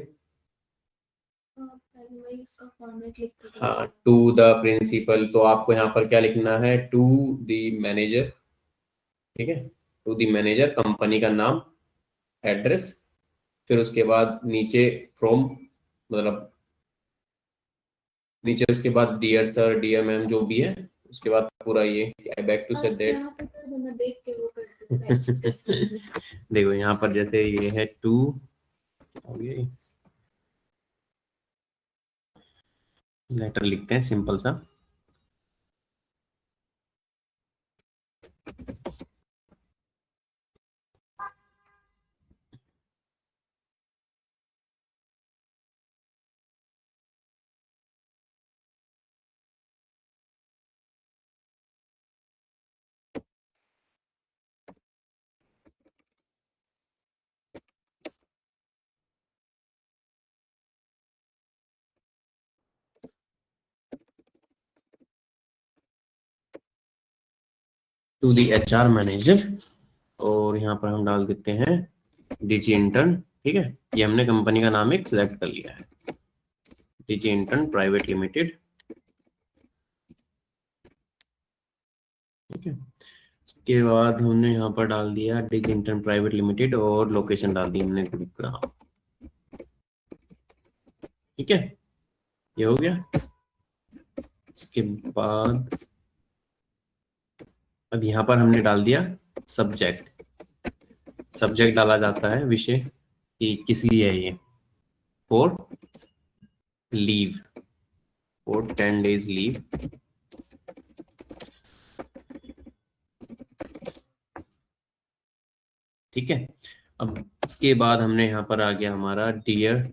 पहले वही इसका फॉर्मेट लिख के हाँ, टू द प्रिंसिपल, तो आपको यहाँ पर क्या लिखना है, टू द मैनेजर। ठीक है, टू द मैनेजर, कंपनी का नाम, एड्रेस, फिर उसके बाद नीचे फ्रॉम, मतलब नीचे उसके बाद डियर सर, डियर मैम, जो भी है, उसके बाद पूरा ये आई बैक टू आप सेड दैट। यहाँ पे कर दो, मैं देख के वो करती देखो यहाँ पर जैसे ये है 2, लेटर लिखते हैं सिंपल सा। टू दी HR मैनेजर, और यहाँ पर हम डाल देते हैं डीजी इंटर्न। ठीक है, ये हमने कंपनी का नाम एक सिलेक्ट कर लिया है, डीजी इंटर्न प्राइवेट लिमिटेड। ठीक है, इसके बाद हमने यहाँ पर डाल दिया डीजी इंटर्न प्राइवेट लिमिटेड, और लोकेशन डाल दी हमने गुरुग्राम। ठीक है, ये हो गया। इसके बाद अब यहाँ पर हमने डाल दिया सब्जेक्ट। सब्जेक्ट डाला जाता है विषय कि किस लिए है ये, for leave, for 10 days leave. ठीक है, अब इसके बाद हमने यहाँ पर आ गया हमारा डियर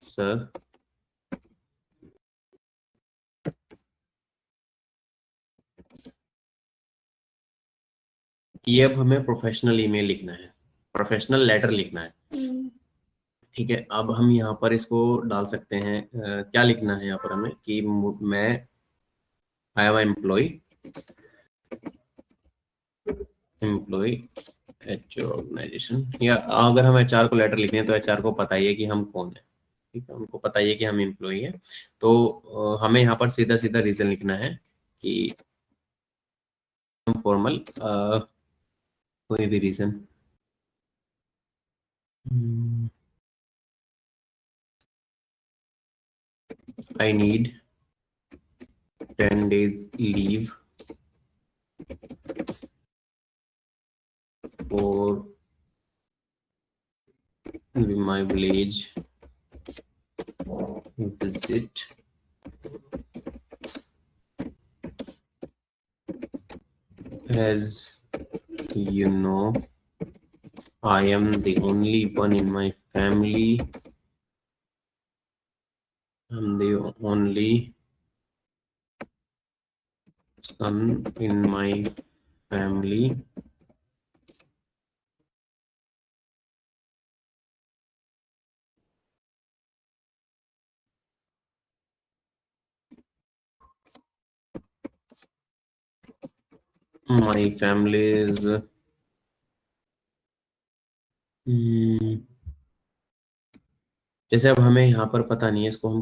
सर, ये अब हमें प्रोफेशनल ईमेल लिखना है, प्रोफेशनल लेटर लिखना है। ठीक है, अब हम यहाँ पर इसको डाल सकते हैं, क्या लिखना है यहाँ पर हमें कि मैं I am employ H organisation, या अगर हम HR को लेटर लिखते हैं तो HR को पता ही है कि हम कौन है। ठीक है, उनको पता ही है कि हम एम्प्लॉय हैं। तो हमें यहाँ पर सीधा सीधा रीजन लिखना है कि फॉर्मल, कोई भी reason. I need 10 days leave for my village visit. As you know, I am the only one in my family. I'm the only son in my family. My family is जैसे अब हमें यहाँ पर पता नहीं है इसको हम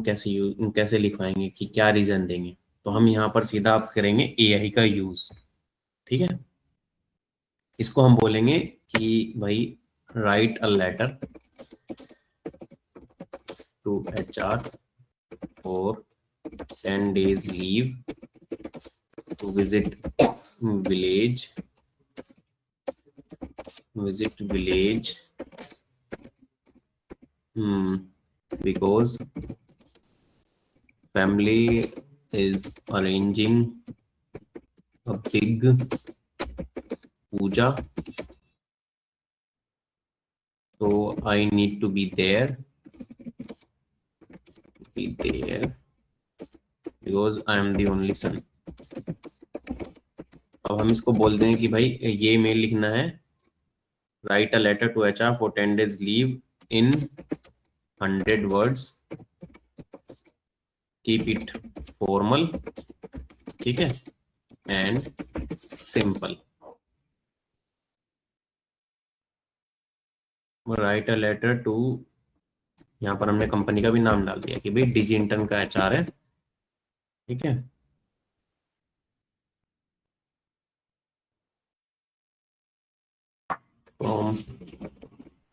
कैसे लिखवाएंगे कि क्या रीजन देंगे, तो हम यहाँ पर सीधा आप करेंगे AI का यूज। ठीक है, इसको हम बोलेंगे कि भाई write a letter to HR for 10 days leave to visit village because family is arranging a big puja, so I need to be there because I am the only son. अब हम इसको बोल दें कि भाई ये मेल लिखना है, write a letter to HR for 10 days leave in 100 words, keep it formal, ठीक है, and simple. Write a letter to, यहाँ पर हमने कंपनी का भी नाम डाल दिया कि भाई डीजी इंटर्न का HR है। ठीक है, from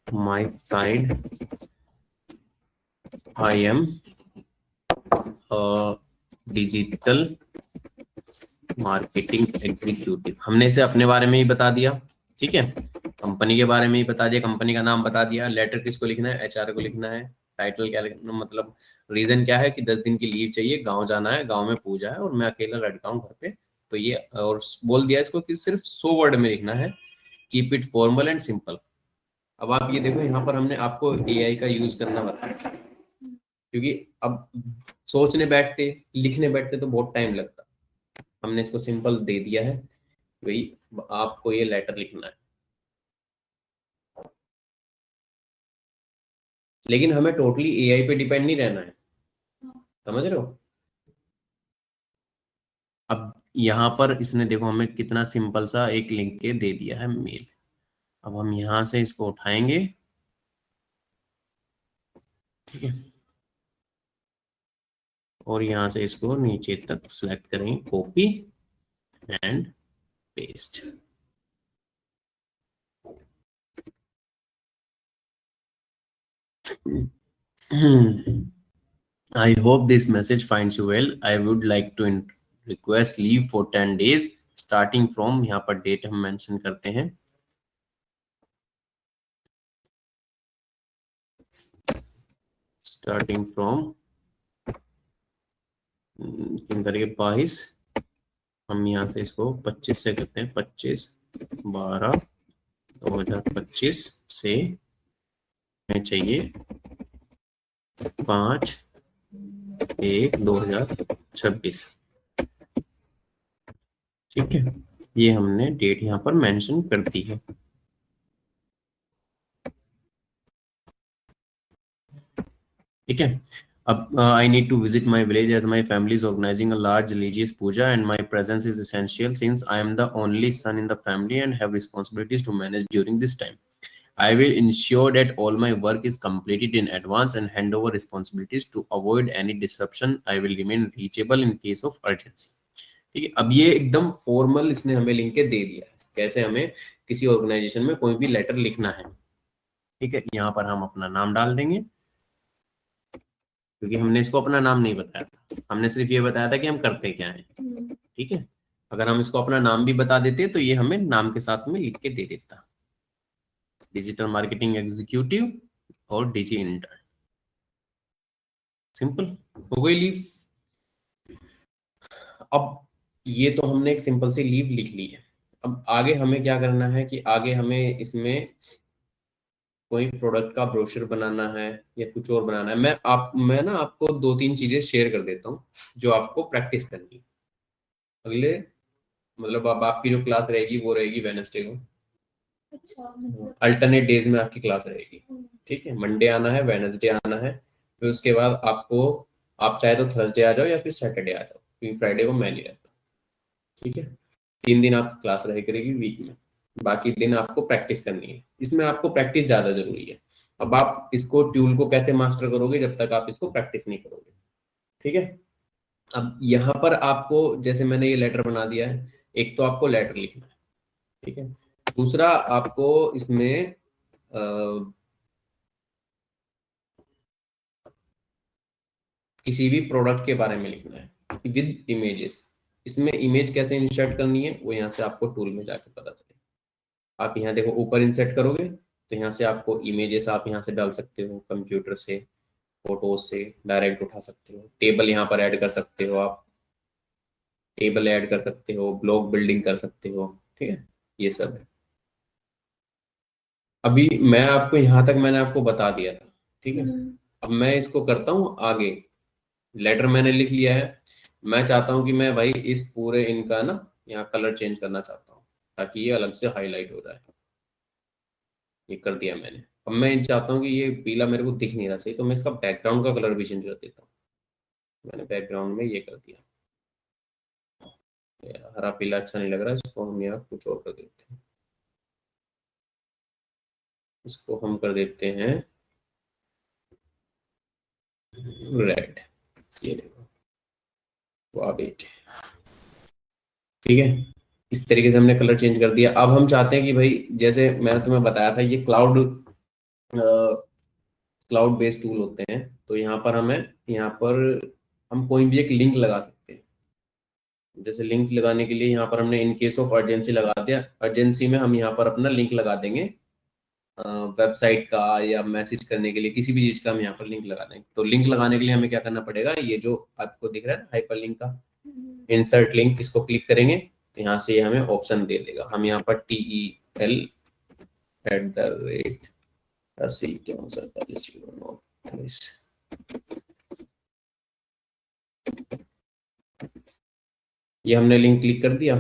my side I am a digital marketing executive, हमने इसे अपने बारे में ही बता दिया, ठीक है, कंपनी के बारे में ही बता दिया, कंपनी का नाम बता दिया, लेटर किसको लिखना है, एचआर को लिखना है, टाइटल क्या लिखना, मतलब रीजन क्या है कि 10 दिन की लीव चाहिए, गांव जाना है, गांव में पूजा है और मैं अकेला लड़का हूँ घर पे, तो ये, और बोल दिया इसको कि सिर्फ 100 वर्ड में लिखना है, keep it formal and simple. अब आप ये देखो यहाँ पर हमने आपको एआई का यूज करना बताया, क्योंकि अब सोचने बैठते, लिखने बैठते तो बहुत टाइम लगता, हमने इसको सिंपल दे दिया है, भाई आपको ये लेटर लिखना है, लेकिन हमें टोटली एआई पे डिपेंड नहीं रहना है, समझ रहे हो। अब यहाँ पर इसने देखो हमें कितना सिंपल सा एक लिंक के दे दिया है मेल, अब हम यहाँ से इसको उठाएंगे, ठीक है, और यहाँ से इसको नीचे तक सिलेक्ट करेंगे, copy and paste. I hope this message finds you well. I would like to request leave for 10 days starting from, यहाँ पर डेट हम मेंशन करते हैं, स्टार्टिंग फ्रॉम करके 22, हम यहाँ से इसको 25 से करते हैं, 25/12/2025 से हमें चाहिए 5/1/2026, ठीक है, ये हमने डेट यहाँ पर मेंशन कर दी है। ठीक है, अब I need to visit my village as my family is organising a large religious puja and my presence is essential since I am the only son in the family and have responsibilities to manage during this time. I will ensure that all my work is completed in advance and hand over responsibilities to avoid any disruption. I will remain reachable in case of urgency. ठीक है, अब ये एकदम formal इसने हमें link के दे दिया है, कैसे हमें किसी ऑर्गेनाइजेशन में कोई भी लेटर लिखना है। ठीक है, यहाँ पर हम अपना नाम डाल देंगे, क्योंकि हमने इसको अपना नाम नहीं बताया था, हमने सिर्फ ये बताया था कि हम करते क्या हैं। ठीक है, अगर हम इसको अपना नाम भी बता देते तो ये हमें नाम के साथ में लिख के दे देता, डिजिटल मार्केटिंग एग्जीक्यूटिव और डीजी इंटर्न, सिंपल हो गई लीव। अब ये तो हमने एक सिंपल सी लीव लिख ली है, अब आगे हमें क्या करना है कि आगे हमें इसमें कोई प्रोडक्ट का ब्रोशर बनाना है या कुछ और बनाना है। मैं ना आपको 2-3 चीजें शेयर कर देता हूँ जो आपको प्रैक्टिस करनी है अगले, मतलब अब आपकी जो क्लास रहेगी वो रहेगी वेडनेसडे को, अच्छा, मतलब अल्टरनेट डेज में आपकी क्लास रहेगी। ठीक है, मंडे आना है, वेडनेसडे आना है, फिर उसके बाद आपको, आप चाहे तो थर्सडे आ जाओ या फिर सैटरडे आ जाओ, क्योंकि फ्राइडे को मैं नहीं रहता। ठीक है, 3 दिन आपकी क्लास रह करेगी वीक में, बाकी दिन आपको प्रैक्टिस करनी है, इसमें आपको प्रैक्टिस ज्यादा जरूरी है। अब आप इसको ट्यूल को कैसे मास्टर करोगे जब तक आप इसको प्रैक्टिस नहीं करोगे। ठीक है, अब यहाँ पर आपको, जैसे मैंने ये लेटर बना दिया है, एक तो आपको लेटर लिखना है, ठीक है, दूसरा आपको इसमें किसी भी प्रोडक्ट के बारे में लिखना है विद इमेजेस, इसमें इमेज कैसे इंसर्ट करनी है वो यहाँ से आपको टूल में जाके पता चलेगा। आप यहाँ देखो ऊपर इंसर्ट करोगे तो यहाँ से आपको इमेजेस आप यहाँ से डाल सकते हो, कंप्यूटर से, फोटोज से डायरेक्ट उठा सकते हो, टेबल यहाँ पर ऐड कर सकते हो, आप टेबल ऐड कर सकते हो, ब्लॉग बिल्डिंग कर सकते हो। ठीक है, ये सब है। अभी मैं आपको यहाँ तक मैंने आपको बता दिया था, ठीक है, अब मैं इसको करता हूँ आगे। लेटर मैंने लिख लिया है, मैं चाहता हूँ कि मैं भाई इस पूरे इनका ना यहाँ कलर चेंज करना चाहता हूँ ताकि ये अलग से हाईलाइट हो जाए, ये कर दिया मैंने। अब मैं चाहता हूँ कि ये पीला मेरे को दिख नहीं रहा सही, तो मैं इसका बैकग्राउंड का कलर भी चेंज कर देता हूँ, मैंने बैकग्राउंड में ये कर दिया, हरा पीला अच्छा नहीं लग रहा, इसको हम यहाँ कुछ और कर देते हैं, इसको हम कर देते हैं रेड, ये देखो, वाह बेटे। ठीक है, इस तरीके से हमने कलर चेंज कर दिया। अब हम चाहते हैं कि भाई जैसे मैंने तुम्हें बताया था ये क्लाउड बेस्ड टूल होते हैं, तो यहाँ पर हम कोई भी एक लिंक लगा सकते हैं। जैसे लिंक लगाने के लिए यहाँ पर हमने इन केस ऑफ अर्जेंसी लगा दिया, अर्जेंसी में हम यहाँ पर अपना लिंक लगा देंगे वेबसाइट का या मैसेज करने के लिए, किसी भी चीज का हम यहाँ पर लिंक लगा देंगे। तो लिंक लगाने के लिए हमें क्या करना पड़ेगा, ये जो आपको दिख रहा है ना हाइपर लिंक का, इंसर्ट लिंक, इसको क्लिक करेंगे तो यहाँ से ये हमें ऑप्शन दे देगा। हम यहाँ पर TEL@80 ये हमने लिंक क्लिक कर दिया।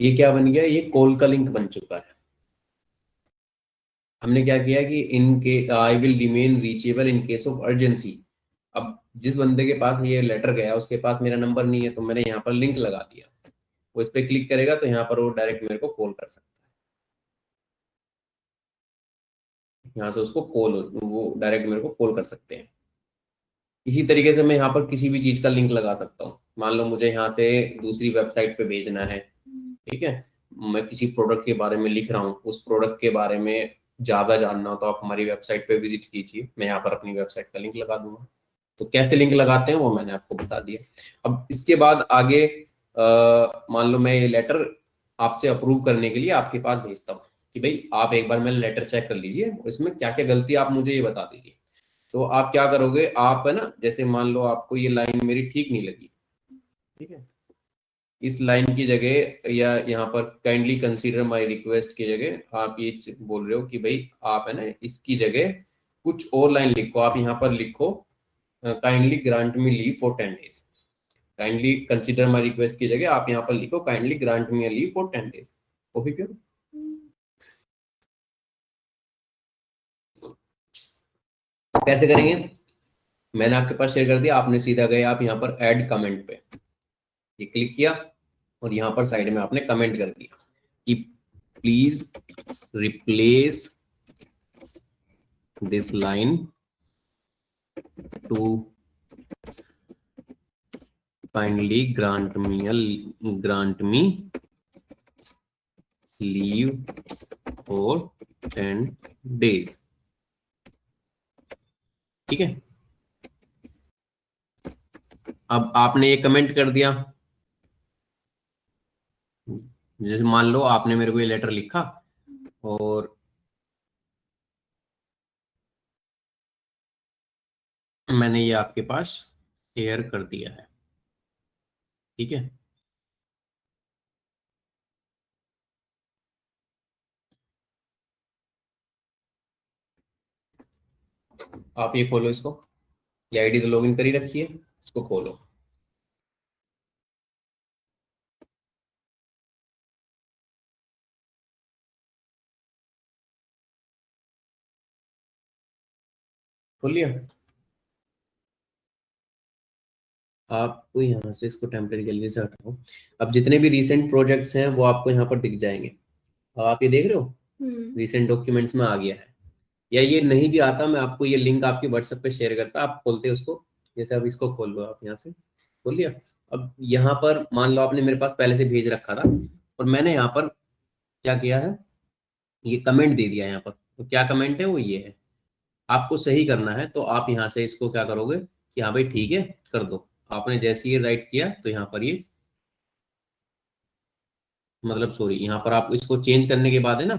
ये क्या बन गया, ये कॉल का लिंक बन चुका है। हमने क्या किया कि इनके I will remain reachable in case of urgency. अब जिस बंदे के पास ये लेटर गया उसके पास मेरा नंबर नहीं है, तो मैंने यहाँ पर लिंक लगा दिया, वो इस पर क्लिक करेगा तो यहाँ पर वो डायरेक्ट मेरे को कॉल कर सकता है, यहाँ से उसको कॉल, वो डायरेक्ट मेरे को कॉल कर सकते हैं। इसी तरीके से मैं यहाँ पर किसी भी चीज का लिंक लगा सकता हूँ। मान लो मुझे यहाँ से दूसरी वेबसाइट पे भेजना है, ठीक है, मैं किसी प्रोडक्ट के बारे में लिख रहा हूँ, उस प्रोडक्ट के बारे में ज्यादा जानना हो तो आप हमारी वेबसाइट पे विजिट कीजिए, मैं यहाँ पर अपनी वेबसाइट का लिंक लगा दूंगा। तो कैसे लिंक लगाते हैं वो मैंने आपको बता दिया। अब इसके बाद आगे मान लो मैं ये लेटर आपसे अप्रूव करने के लिए आपके पास भेजता हूँ कि भाई आप एक बार मेरा लेटर चेक कर लीजिए, इसमें क्या क्या गलती आप मुझे ये बता दीजिए। तो आप क्या करोगे, आप है ना, जैसे मान लो आपको ये लाइन मेरी ठीक नहीं लगी, ठीक है, इस लाइन की जगह या यहाँ पर काइंडली कंसीडर माय रिक्वेस्ट की जगह आप ये बोल रहे हो कि भाई आप है ना इसकी जगह कुछ और लाइन लिखो। आप यहाँ पर लिखो kindly grant me leave for 10 days. Kindly consider my request की जगह आप यहाँ पर लिखो kindly grant me leave for 10 days. Coffee पियो। कैसे करेंगे, मैंने आपके पास शेयर कर दिया, आपने सीधा गए आप यहाँ पर ऐड कमेंट पे ये क्लिक किया और यहाँ पर साइड में आपने कमेंट कर दिया कि please replace this line to kindly grant me leave for 10 days. ठीक है, अब आपने ये कमेंट कर दिया। जैसे मान लो आपने मेरे को ये लेटर लिखा और मैंने ये आपके पास शेयर कर दिया है, ठीक है। आप ये खोलो इसको, ये आईडी तो लॉगिन कर ही रखी है, इसको खोलो। खोल लिया। आपको यहाँ से इसको टेम्परेरी गैलरी से हटाओ। अब जितने भी रीसेंट प्रोजेक्ट्स हैं वो आपको यहाँ पर दिख जाएंगे। अब आप ये देख रहे हो रीसेंट डॉक्यूमेंट्स में आ गया है, या ये नहीं भी आता मैं आपको ये लिंक आपके व्हाट्सएप पे शेयर करता, आप खोलते उसको। जैसे अब इसको खोल लो, आप यहाँ से खोल लिया। अब यहाँ पर मान लो आपने मेरे पास पहले से भेज रखा था और मैंने यहाँ पर क्या किया है, ये कमेंट दे दिया यहाँ पर। तो क्या कमेंट है वो ये है, आपको सही करना है तो आप यहाँ से इसको क्या करोगे कि हाँ भाई ठीक है कर दो। आपने जैसे ये राइट किया तो यहाँ पर ये मतलब सॉरी, यहाँ पर आप इसको चेंज करने के बाद है ना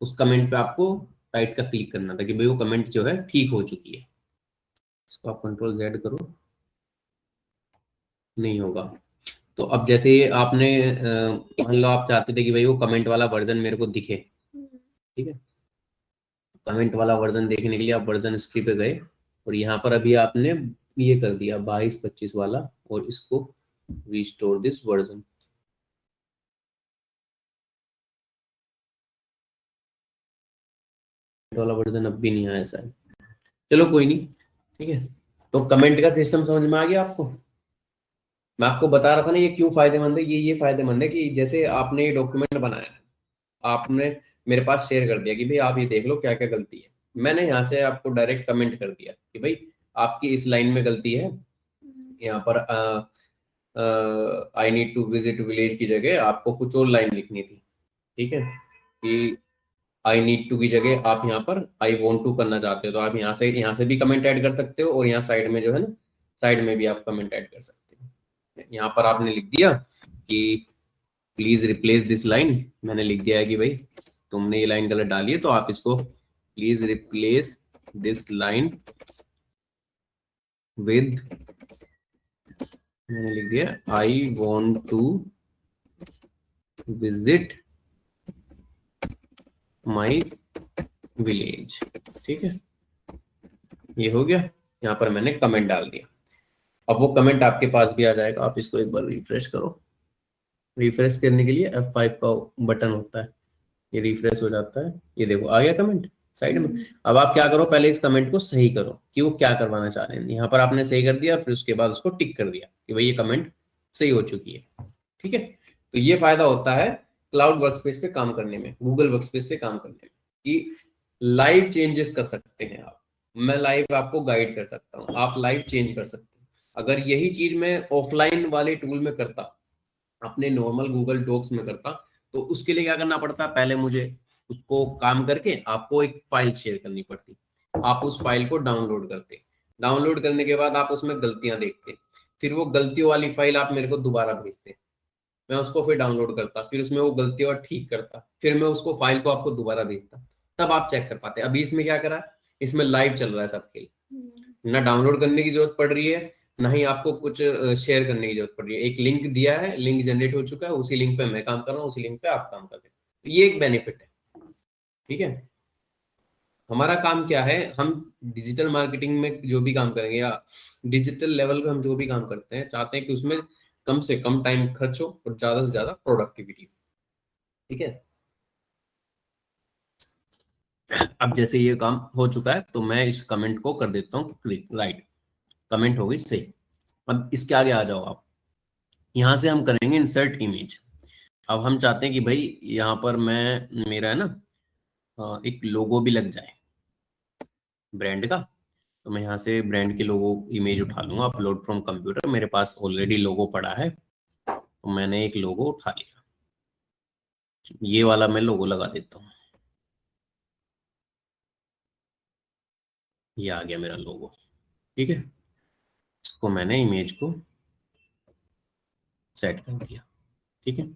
उस कमेंट पे आपको राइट का क्लिक करना था कि भाई वो कमेंट जो है ठीक हो चुकी है। इसको आप कंट्रोल Z करो, नहीं होगा। तो अब जैसे आपने मान लो आप चाहते थे कि भाई वो कमेंट वाला वर्जन मेरे को दिखे, ठीक है। कमेंट वाला वर्जन देखने के लिए आप वर्जन हिस्ट्री पे गए और यहाँ पर अभी आपने ये कर दिया 22-25 वाला और इसको रिस्टोर दिस वर्जन। वाला वर्जन अब भी नहीं आया शायद, चलो कोई नहीं, ठीक है। तो कमेंट का सिस्टम समझ में आ गया आपको। मैं आपको बता रहा था ना ये क्यों फायदेमंद है, ये फायदेमंद है कि जैसे आपने ये डॉक्यूमेंट बनाया, आपने मेरे पास शेयर कर दिया कि भाई आप ये देख लो क्या क्या गलती है, मैंने यहाँ से आपको डायरेक्ट कमेंट कर दिया कि भाई आपकी इस लाइन में गलती है, यहाँ पर I need to visit village की जगह आपको कुछ और लाइन लिखनी थी, ठीक है। कि आई नीड टू की जगह आप यहाँ पर आई वॉन्ट टू करना चाहते हो तो आप यहाँ से भी कमेंट ऐड कर सकते हो और यहाँ साइड में जो है ना साइड में भी आप कमेंट ऐड कर सकते हो। यहाँ पर आपने लिख दिया कि प्लीज रिप्लेस दिस लाइन, मैंने लिख दिया है कि भाई तुमने ये लाइन गलत डाली है, तो आप इसको please replace this line with, मैंने लिख दिया I want to visit my village. ठीक है, ये हो गया। यहाँ पर मैंने कमेंट डाल दिया। अब वो कमेंट आपके पास भी आ जाएगा, आप इसको एक बार रिफ्रेश करो। रिफ्रेश करने के लिए F5 का बटन होता है, ये रिफ्रेश हो जाता है, ये देखो आ गया कमेंट साइड में। अब आप क्या करो, पहले इस कमेंट को सही करो कि वो क्या करवाना चाह रहे हैं। यहाँ पर आपने सही कर दिया, फिर उसके बाद उसको टिक कर दिया कि भाई ये कमेंट सही हो चुकी है। ठीक है, तो ये फायदा होता है क्लाउड वर्कस्पेस पे काम करने में, गूगल वर्कस्पेस पे काम करने में, कि लाइव चेंजेस कर सकते हैं आप। मैं लाइव आपको गाइड कर सकता हूँ, आप लाइव चेंज कर सकते हैं। अगर यही चीज मैं ऑफलाइन वाले टूल में करता, अपने नॉर्मल गूगल डॉक्स में करता, तो उसके लिए क्या करना पड़ता, पहले मुझे उसको काम करके आपको एक फाइल शेयर करनी पड़ती, आप उस फाइल को डाउनलोड करते, डाउनलोड करने के बाद आप उसमें गलतियां देखते, फिर वो गलतियों वाली फाइल आप मेरे को दोबारा भेजते, मैं उसको फिर डाउनलोड करता, फिर उसमें वो गलती और ठीक करता, फिर मैं उसको फाइल को आपको दोबारा भेजता, तब आप चेक कर पाते। अभी इसमें क्या करा, इसमें लाइव चल रहा है सब खेल, ना डाउनलोड करने की जरूरत पड़ रही है, ना ही आपको कुछ शेयर करने की जरूरत पड़ रही है। एक लिंक दिया है, लिंक जनरेट हो चुका है, उसी लिंक पे मैं काम कर रहा हूँ, उसी लिंक पे आप काम कर रहे हैं, तो ये एक बेनिफिट है। ठीक है, हमारा काम क्या है, हम डिजिटल मार्केटिंग में जो भी काम करेंगे या डिजिटल लेवल पे हम जो भी काम करते हैं, चाहते हैं कि उसमें कम से कम टाइम खर्च हो और ज्यादा से ज्यादा प्रोडक्टिविटी हो। ठीक है, अब जैसे ये काम हो चुका है, तो मैं इस कमेंट को कर देता हूँ क्लिक, राइट, कमेंट हो गई सही। अब इसके आगे आ जाओ आप, यहाँ से हम करेंगे इंसर्ट इमेज। अब हम चाहते हैं कि भाई यहाँ पर मैं, मेरा है ना, एक लोगो भी लग जाए ब्रांड का, तो मैं यहाँ से ब्रांड के लोगो इमेज उठा लूंगा, अपलोड फ्रॉम कंप्यूटर, मेरे पास ऑलरेडी लोगो पड़ा है, तो मैंने एक लोगो उठा लिया, ये वाला मैं लोगो लगा देता हूँ, ये आ गया मेरा लोगो। ठीक है, इसको मैंने इमेज को सेट कर दिया। ठीक है,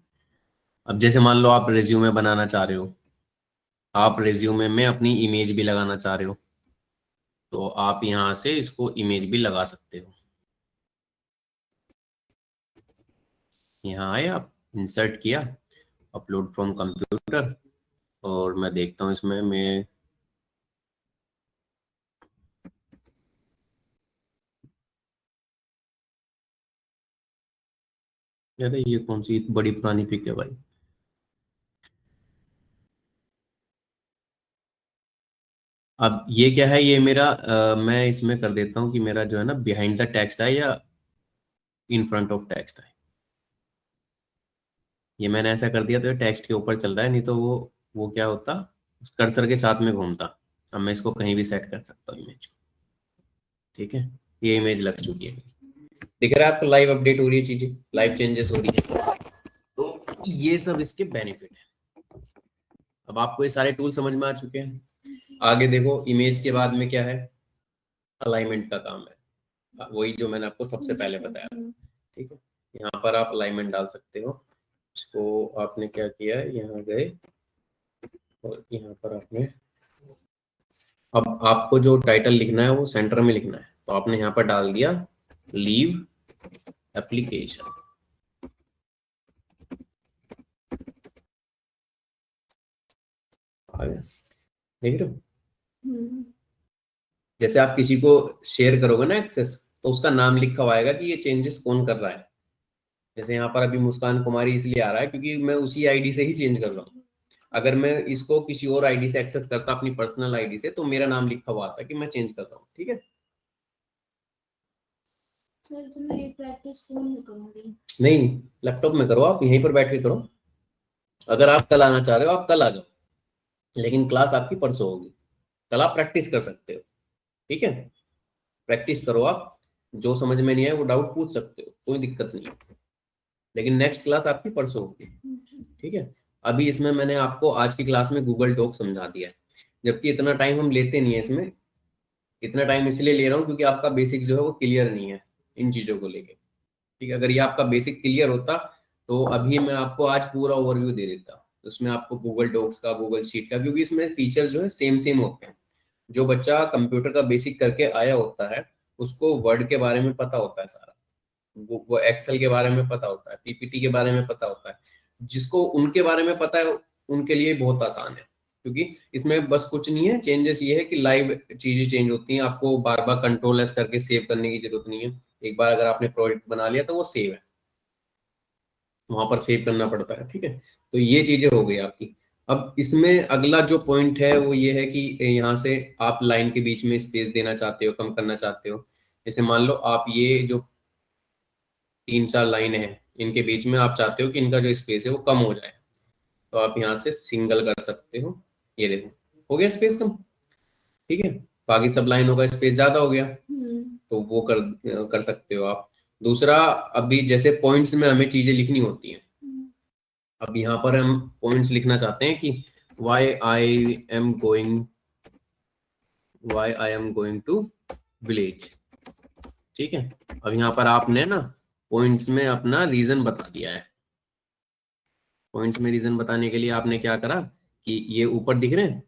अब जैसे मान लो आप रेज्यूमे बनाना चाह रहे हो, आप रेज्यूमे में अपनी इमेज भी लगाना चाह रहे हो, तो आप यहाँ से इसको इमेज भी लगा सकते हो। यहाँ आए आप, इंसर्ट किया, अपलोड फ्रॉम कंप्यूटर, और मैं देखता हूँ इसमें मैं, अरे ये कौन सी बड़ी पुरानी पिक है भाई। अब ये क्या है, ये मेरा मैं इसमें कर देता हूँ कि मेरा जो है ना बिहाइंड द टेक्स्ट है या इन फ्रंट ऑफ टेक्स्ट है। ये मैंने ऐसा कर दिया तो ये टेक्स्ट के ऊपर चल रहा है, नहीं तो वो क्या होता, कर्सर के साथ में घूमता। अब मैं इसको कहीं भी सेट कर सकता हूँ इमेज को। ठीक है, ये इमेज लग चुकी है, दिख रहा है आपको, लाइव अपडेट हो रही है, चीजें लाइव चेंजेस हो रही है, तो ये सब इसके बेनिफिट है। अब आपको ये सारे टूल समझ में आ चुके हैं। आगे देखो, इमेज के बाद में क्या है, अलाइनमेंट का काम है, वही जो मैंने आपको सबसे पहले बताया था। ठीक है, यहाँ पर आप अलाइनमेंट डाल सकते हो। इसको आपने क्या किया है, यहाँ गए और यहाँ पर आपने, अब आपको जो टाइटल लिखना है वो सेंटर में लिखना है, तो आपने यहाँ पर डाल दिया लीव एप्लीकेशन। आ गया, देख रहे हो, जैसे आप किसी को शेयर करोगे ना एक्सेस, तो उसका नाम लिखा हुआ आएगा कि ये चेंजेस कौन कर रहा है। जैसे यहाँ पर अभी मुस्कान कुमारी इसलिए आ रहा है क्योंकि मैं उसी आईडी से ही चेंज कर रहा हूँ। अगर मैं इसको किसी और आईडी से एक्सेस करता, अपनी पर्सनल आईडी से, तो मेरा नाम लिखा हुआ आता कि मैं चेंज कर रहा हूँ। ठीक है सर, तो मैं ये प्रैक्टिस फोन में करूंगी? नहीं, लैपटॉप में करो, आप यहीं पर बैठ के करो। अगर आप कल आना चाह रहे हो, आप कल आ जाओ, लेकिन क्लास आपकी परसों होगी। कल आप प्रैक्टिस कर सकते हो। ठीक है, प्रैक्टिस करो आप, जो समझ में नहीं आए वो डाउट पूछ सकते हो, कोई दिक्कत नहीं है, लेकिन नेक्स्ट क्लास आपकी परसों होगी। ठीक है, अभी इसमें मैंने आपको आज की क्लास में गूगल डॉक समझा दिया है, जबकि इतना टाइम हम लेते नहीं है इसमें। इतना टाइम इसलिए ले रहा हूँ क्योंकि आपका बेसिक जो है वो क्लियर नहीं है इन चीज़ों को लेके। ठीक है, अगर ये आपका बेसिक क्लियर होता तो अभी मैं आपको आज पूरा ओवरव्यू दे देता, उसमें आपको गूगल डॉक्स का, गूगल शीट का, क्योंकि इसमें फीचर जो है सेम सेम होते हैं। जो बच्चा कंप्यूटर का बेसिक करके आया होता है उसको वर्ड के बारे में पता होता है सारा, वो एक्सेल के बारे में पता होता है, पीपीटी के बारे में पता होता है। जिसको उनके बारे में पता है उनके लिए बहुत आसान है, क्योंकि इसमें बस कुछ नहीं है, चेंजेस ये है कि लाइव चीजें चेंज होती हैं, आपको बार बार कंट्रोल एस करके सेव करने की जरूरत नहीं है। एक बार अगर आपने प्रोजेक्ट बना लिया तो वो सेव है, वहां पर सेव करना पड़ता है। ठीक है, तो ये चीजें हो गई आपकी। अब इसमें अगला जो पॉइंट है वो ये है कि यहाँ से आप लाइन के बीच में स्पेस देना चाहते हो, कम करना चाहते हो। जैसे मान लो आप ये जो 3-4 लाइन है इनके बीच में आप चाहते हो कि इनका जो स्पेस है वो कम हो जाए, तो आप यहाँ से सिंगल कर सकते हो। ये देखो हो गया स्पेस कम। ठीक है, बाकी सब लाइनों का स्पेस ज्यादा हो गया, तो वो कर कर सकते हो आप। दूसरा, अभी जैसे पॉइंट्स में हमें चीजें लिखनी होती हैं, अब यहाँ पर हम पॉइंट्स लिखना चाहते हैं कि why I am going to village. ठीक है, अब यहाँ पर आपने ना पॉइंट्स में अपना रीजन बता दिया है। पॉइंट्स में रीजन बताने के लिए आपने क्या करा कि ये ऊपर दिख रहे हैं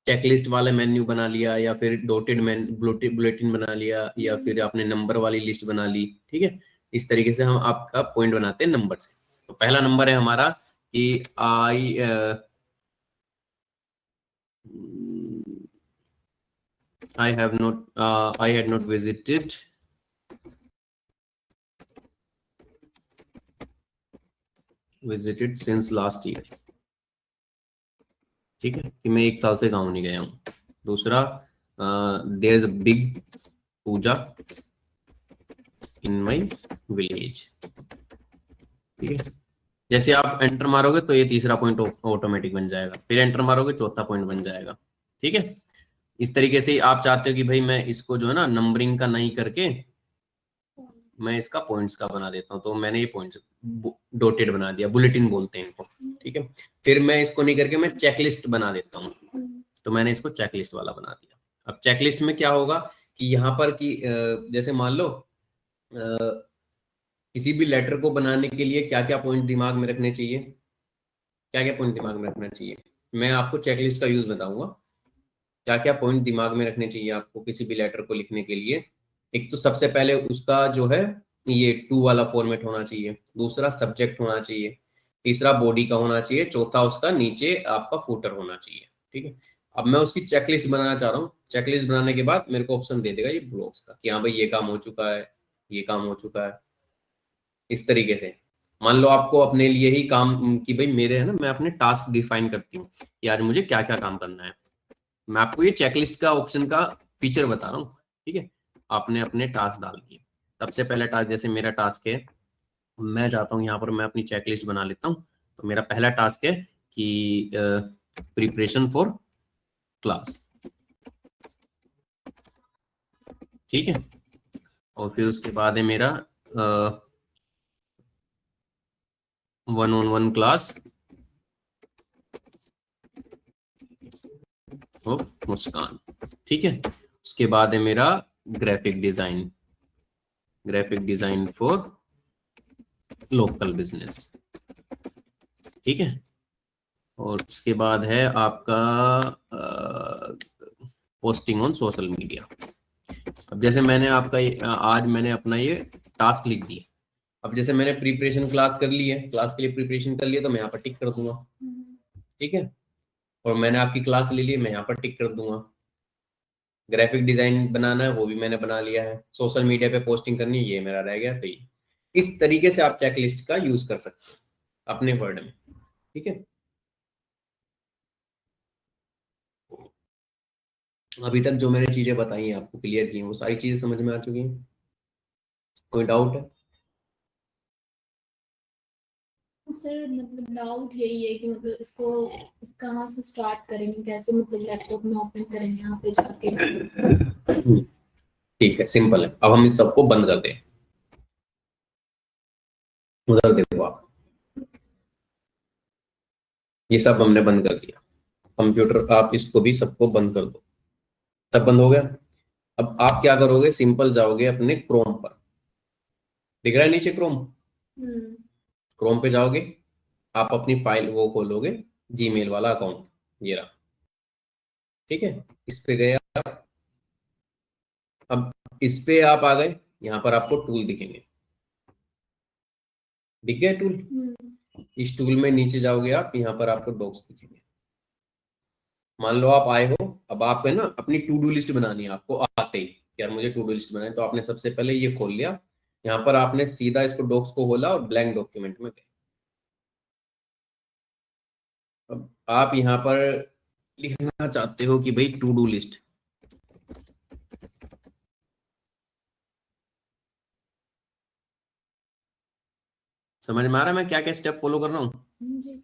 चेकलिस्ट वाले मेन्यू बना लिया, या फिर डॉटेड बुलेटिन बना लिया, या फिर आपने नंबर वाली लिस्ट बना ली। ठीक है, इस तरीके से हम आपका पॉइंट बनाते हैं नंबर से। तो पहला नंबर है हमारा कि I had not visited since last year। ठीक है, कि मैं 1 साल से गाँव नहीं गया हूँ। दूसरा, there is a big puja in my village. ठीक है, जैसे आप एंटर मारोगे तो ये तीसरा पॉइंट ऑटोमेटिक बन जाएगा, फिर एंटर मारोगे चौथा पॉइंट बन जाएगा। ठीक है, इस तरीके से आप चाहते हो कि भाई मैं इसको जो है ना नंबरिंग का नहीं करके मैं इसका पॉइंट्स का बना देता हूँ, तो मैंने ये पॉइंट्स डॉटेड बना दिया, बुलेटिन बोलते हैं इनको। ठीक है, फिर मैं इसको नहीं करके मैं चेकलिस्ट बना देता हूँ, तो मैंने इसको चेकलिस्ट वाला बना दिया। अब चेकलिस्ट में क्या होगा कि यहाँ पर कि जैसे मान लो किसी भी लेटर को बनाने के लिए क्या क्या पॉइंट दिमाग में रखने चाहिए, क्या क्या पॉइंट दिमाग में रखना चाहिए, मैं आपको चेकलिस्ट का यूज बताऊंगा। क्या क्या पॉइंट दिमाग में रखने चाहिए आपको किसी भी लेटर को लिखने के लिए। एक तो सबसे पहले उसका जो है ये टू वाला फॉर्मेट होना चाहिए, दूसरा सब्जेक्ट होना चाहिए, तीसरा बॉडी का होना चाहिए, चौथा उसका नीचे आपका फुटर होना चाहिए। ठीक है, अब मैं उसकी चेकलिस्ट बनाना चाह रहा हूँ। चेकलिस्ट बनाने के बाद मेरे को ऑप्शन दे देगा ये ब्लॉक्स का कि हाँ भाई ये काम हो चुका है, ये काम हो चुका है। इस तरीके से मान लो आपको अपने लिए ही काम कि भाई मेरे है ना, मैं अपने टास्क डिफाइन करती हूँ कि आज मुझे क्या क्या काम करना है। मैं आपको ये चेकलिस्ट का ऑप्शन का फीचर बता रहा हूँ। ठीक है, आपने अपने टास्क डाल दिए। सबसे पहला टास्क, जैसे मेरा टास्क है, मैं चाहता हूँ यहाँ पर मैं अपनी चेकलिस्ट बना लेता हूँ। तो मेरा पहला टास्क है कि प्रिपरेशन फॉर क्लास। ठीक है, और फिर उसके बाद है मेरा 1-on-1 क्लास और मुस्कान। ठीक है, उसके बाद है मेरा graphic design for local business. ठीक है, और उसके बाद है आपका पोस्टिंग ऑन सोशल मीडिया। अब जैसे मैंने आपका आज मैंने अपना ये टास्क लिख दिया। अब जैसे मैंने प्रिपरेशन क्लास कर ली है, क्लास के लिए प्रिपरेशन कर लिया, तो मैं यहाँ पर टिक कर दूंगा। ठीक है, और मैंने आपकी क्लास ले ली, मैं यहाँ पर टिक कर दूंगा। ग्राफिक डिजाइन बनाना है वो भी मैंने बना लिया है, सोशल मीडिया पे पोस्टिंग करनी है ये मेरा रह गया। तो ये इस तरीके से आप चेकलिस्ट का यूज कर सकते हो अपने वर्ड में। ठीक है, अभी तक जो मैंने चीजें बताई हैं आपको क्लियर की हैं, वो सारी चीजें समझ में आ चुकी हैं? कोई डाउट है? सर मतलब डाउट यही है कि मतलब इसको कहाँ से स्टार्ट करेंगे, कैसे मतलब लैपटॉप में ओपन करेंगे यहाँ पे जाके। ठीक है, सिंपल है। अब हम इस सबको बंद कर दें। उधर देखो आप, ये सब हमने बंद कर दिया। कंप्यूटर आप इसको भी सबको बंद कर दो। सब बंद हो गया। अब आप क्या करोगे, सिंपल जाओगे अपने क्रोम पर। दिख रहा है नीचे क्रोम? हम्म। क्रोम पे जाओगे, आप अपनी फाइल वो खोलोगे, जीमेल वाला अकाउंट, ये रहा। ठीक है, इस पे गए आप। अब इस पे आप आ गए, यहाँ पर आपको टूल दिखेंगे, दिख गए टूल? इस टूल में नीचे जाओगे आप, यहाँ पर आपको डॉक्स दिखेंगे। मान लो आप आए हो, अब आप है ना अपनी टू डू लिस्ट बनानी है आपको आते ही, यार मुझे टू डू लिस्ट बनानी है, तो आपने सबसे पहले ये खोल लिया, यहाँ पर आपने सीधा इसको डॉक्स को खोला और ब्लैंक डॉक्यूमेंट में गए। अब आप यहाँ पर लिखना चाहते हो कि भाई टू डू लिस्ट, समझ में आ रहा है मैं क्या क्या स्टेप फॉलो कर रहा हूँ? जी।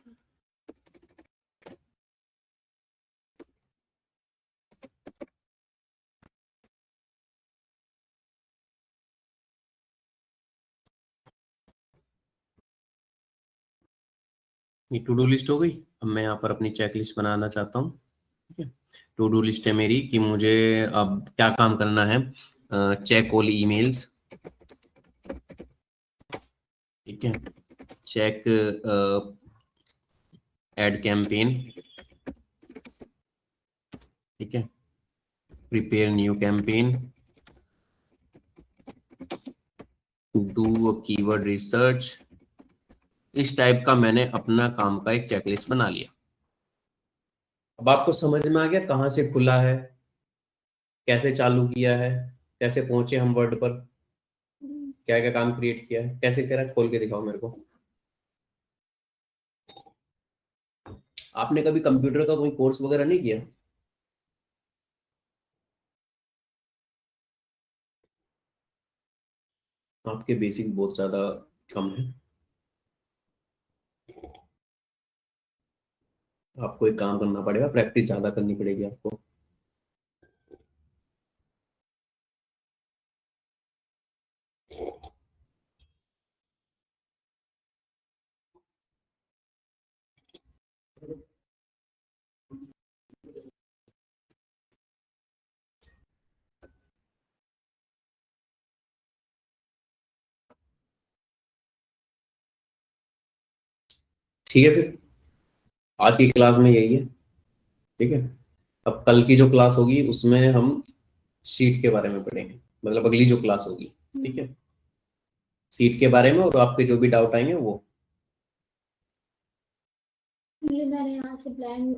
ये टू डू लिस्ट हो गई। अब मैं यहाँ पर अपनी चेक लिस्ट बनाना चाहता हूँ। ठीक है, टू डू लिस्ट है मेरी कि मुझे अब क्या काम करना है। चेक ऑल ईमेल्स, ठीक है, चेक एड कैंपेन, ठीक है, prepare new campaign, do keyword research. इस टाइप का मैंने अपना काम का एक चेकलिस्ट बना लिया। अब आपको समझ में आ गया कहाँ से खुला है, कैसे चालू किया है, कैसे पहुंचे हम वर्ड पर, क्या क्या काम क्रिएट किया है, कैसे करा, खोल के दिखाओ मेरे को। आपने कभी कंप्यूटर का कोई कोर्स वगैरह नहीं किया? आपके बेसिक बहुत ज्यादा कम है। आपको एक काम करना पड़ेगा, प्रैक्टिस ज्यादा करनी पड़ेगी आपको। ठीक है, फिर आज की क्लास में यही है। ठीक है, अब कल की जो क्लास होगी उसमें हम शीट के बारे में पढ़ेंगे, मतलब अगली जो क्लास होगी। ठीक है, सीट के बारे में, और आपके जो भी डाउट आएंगे वो। मैंने यहाँ से प्लान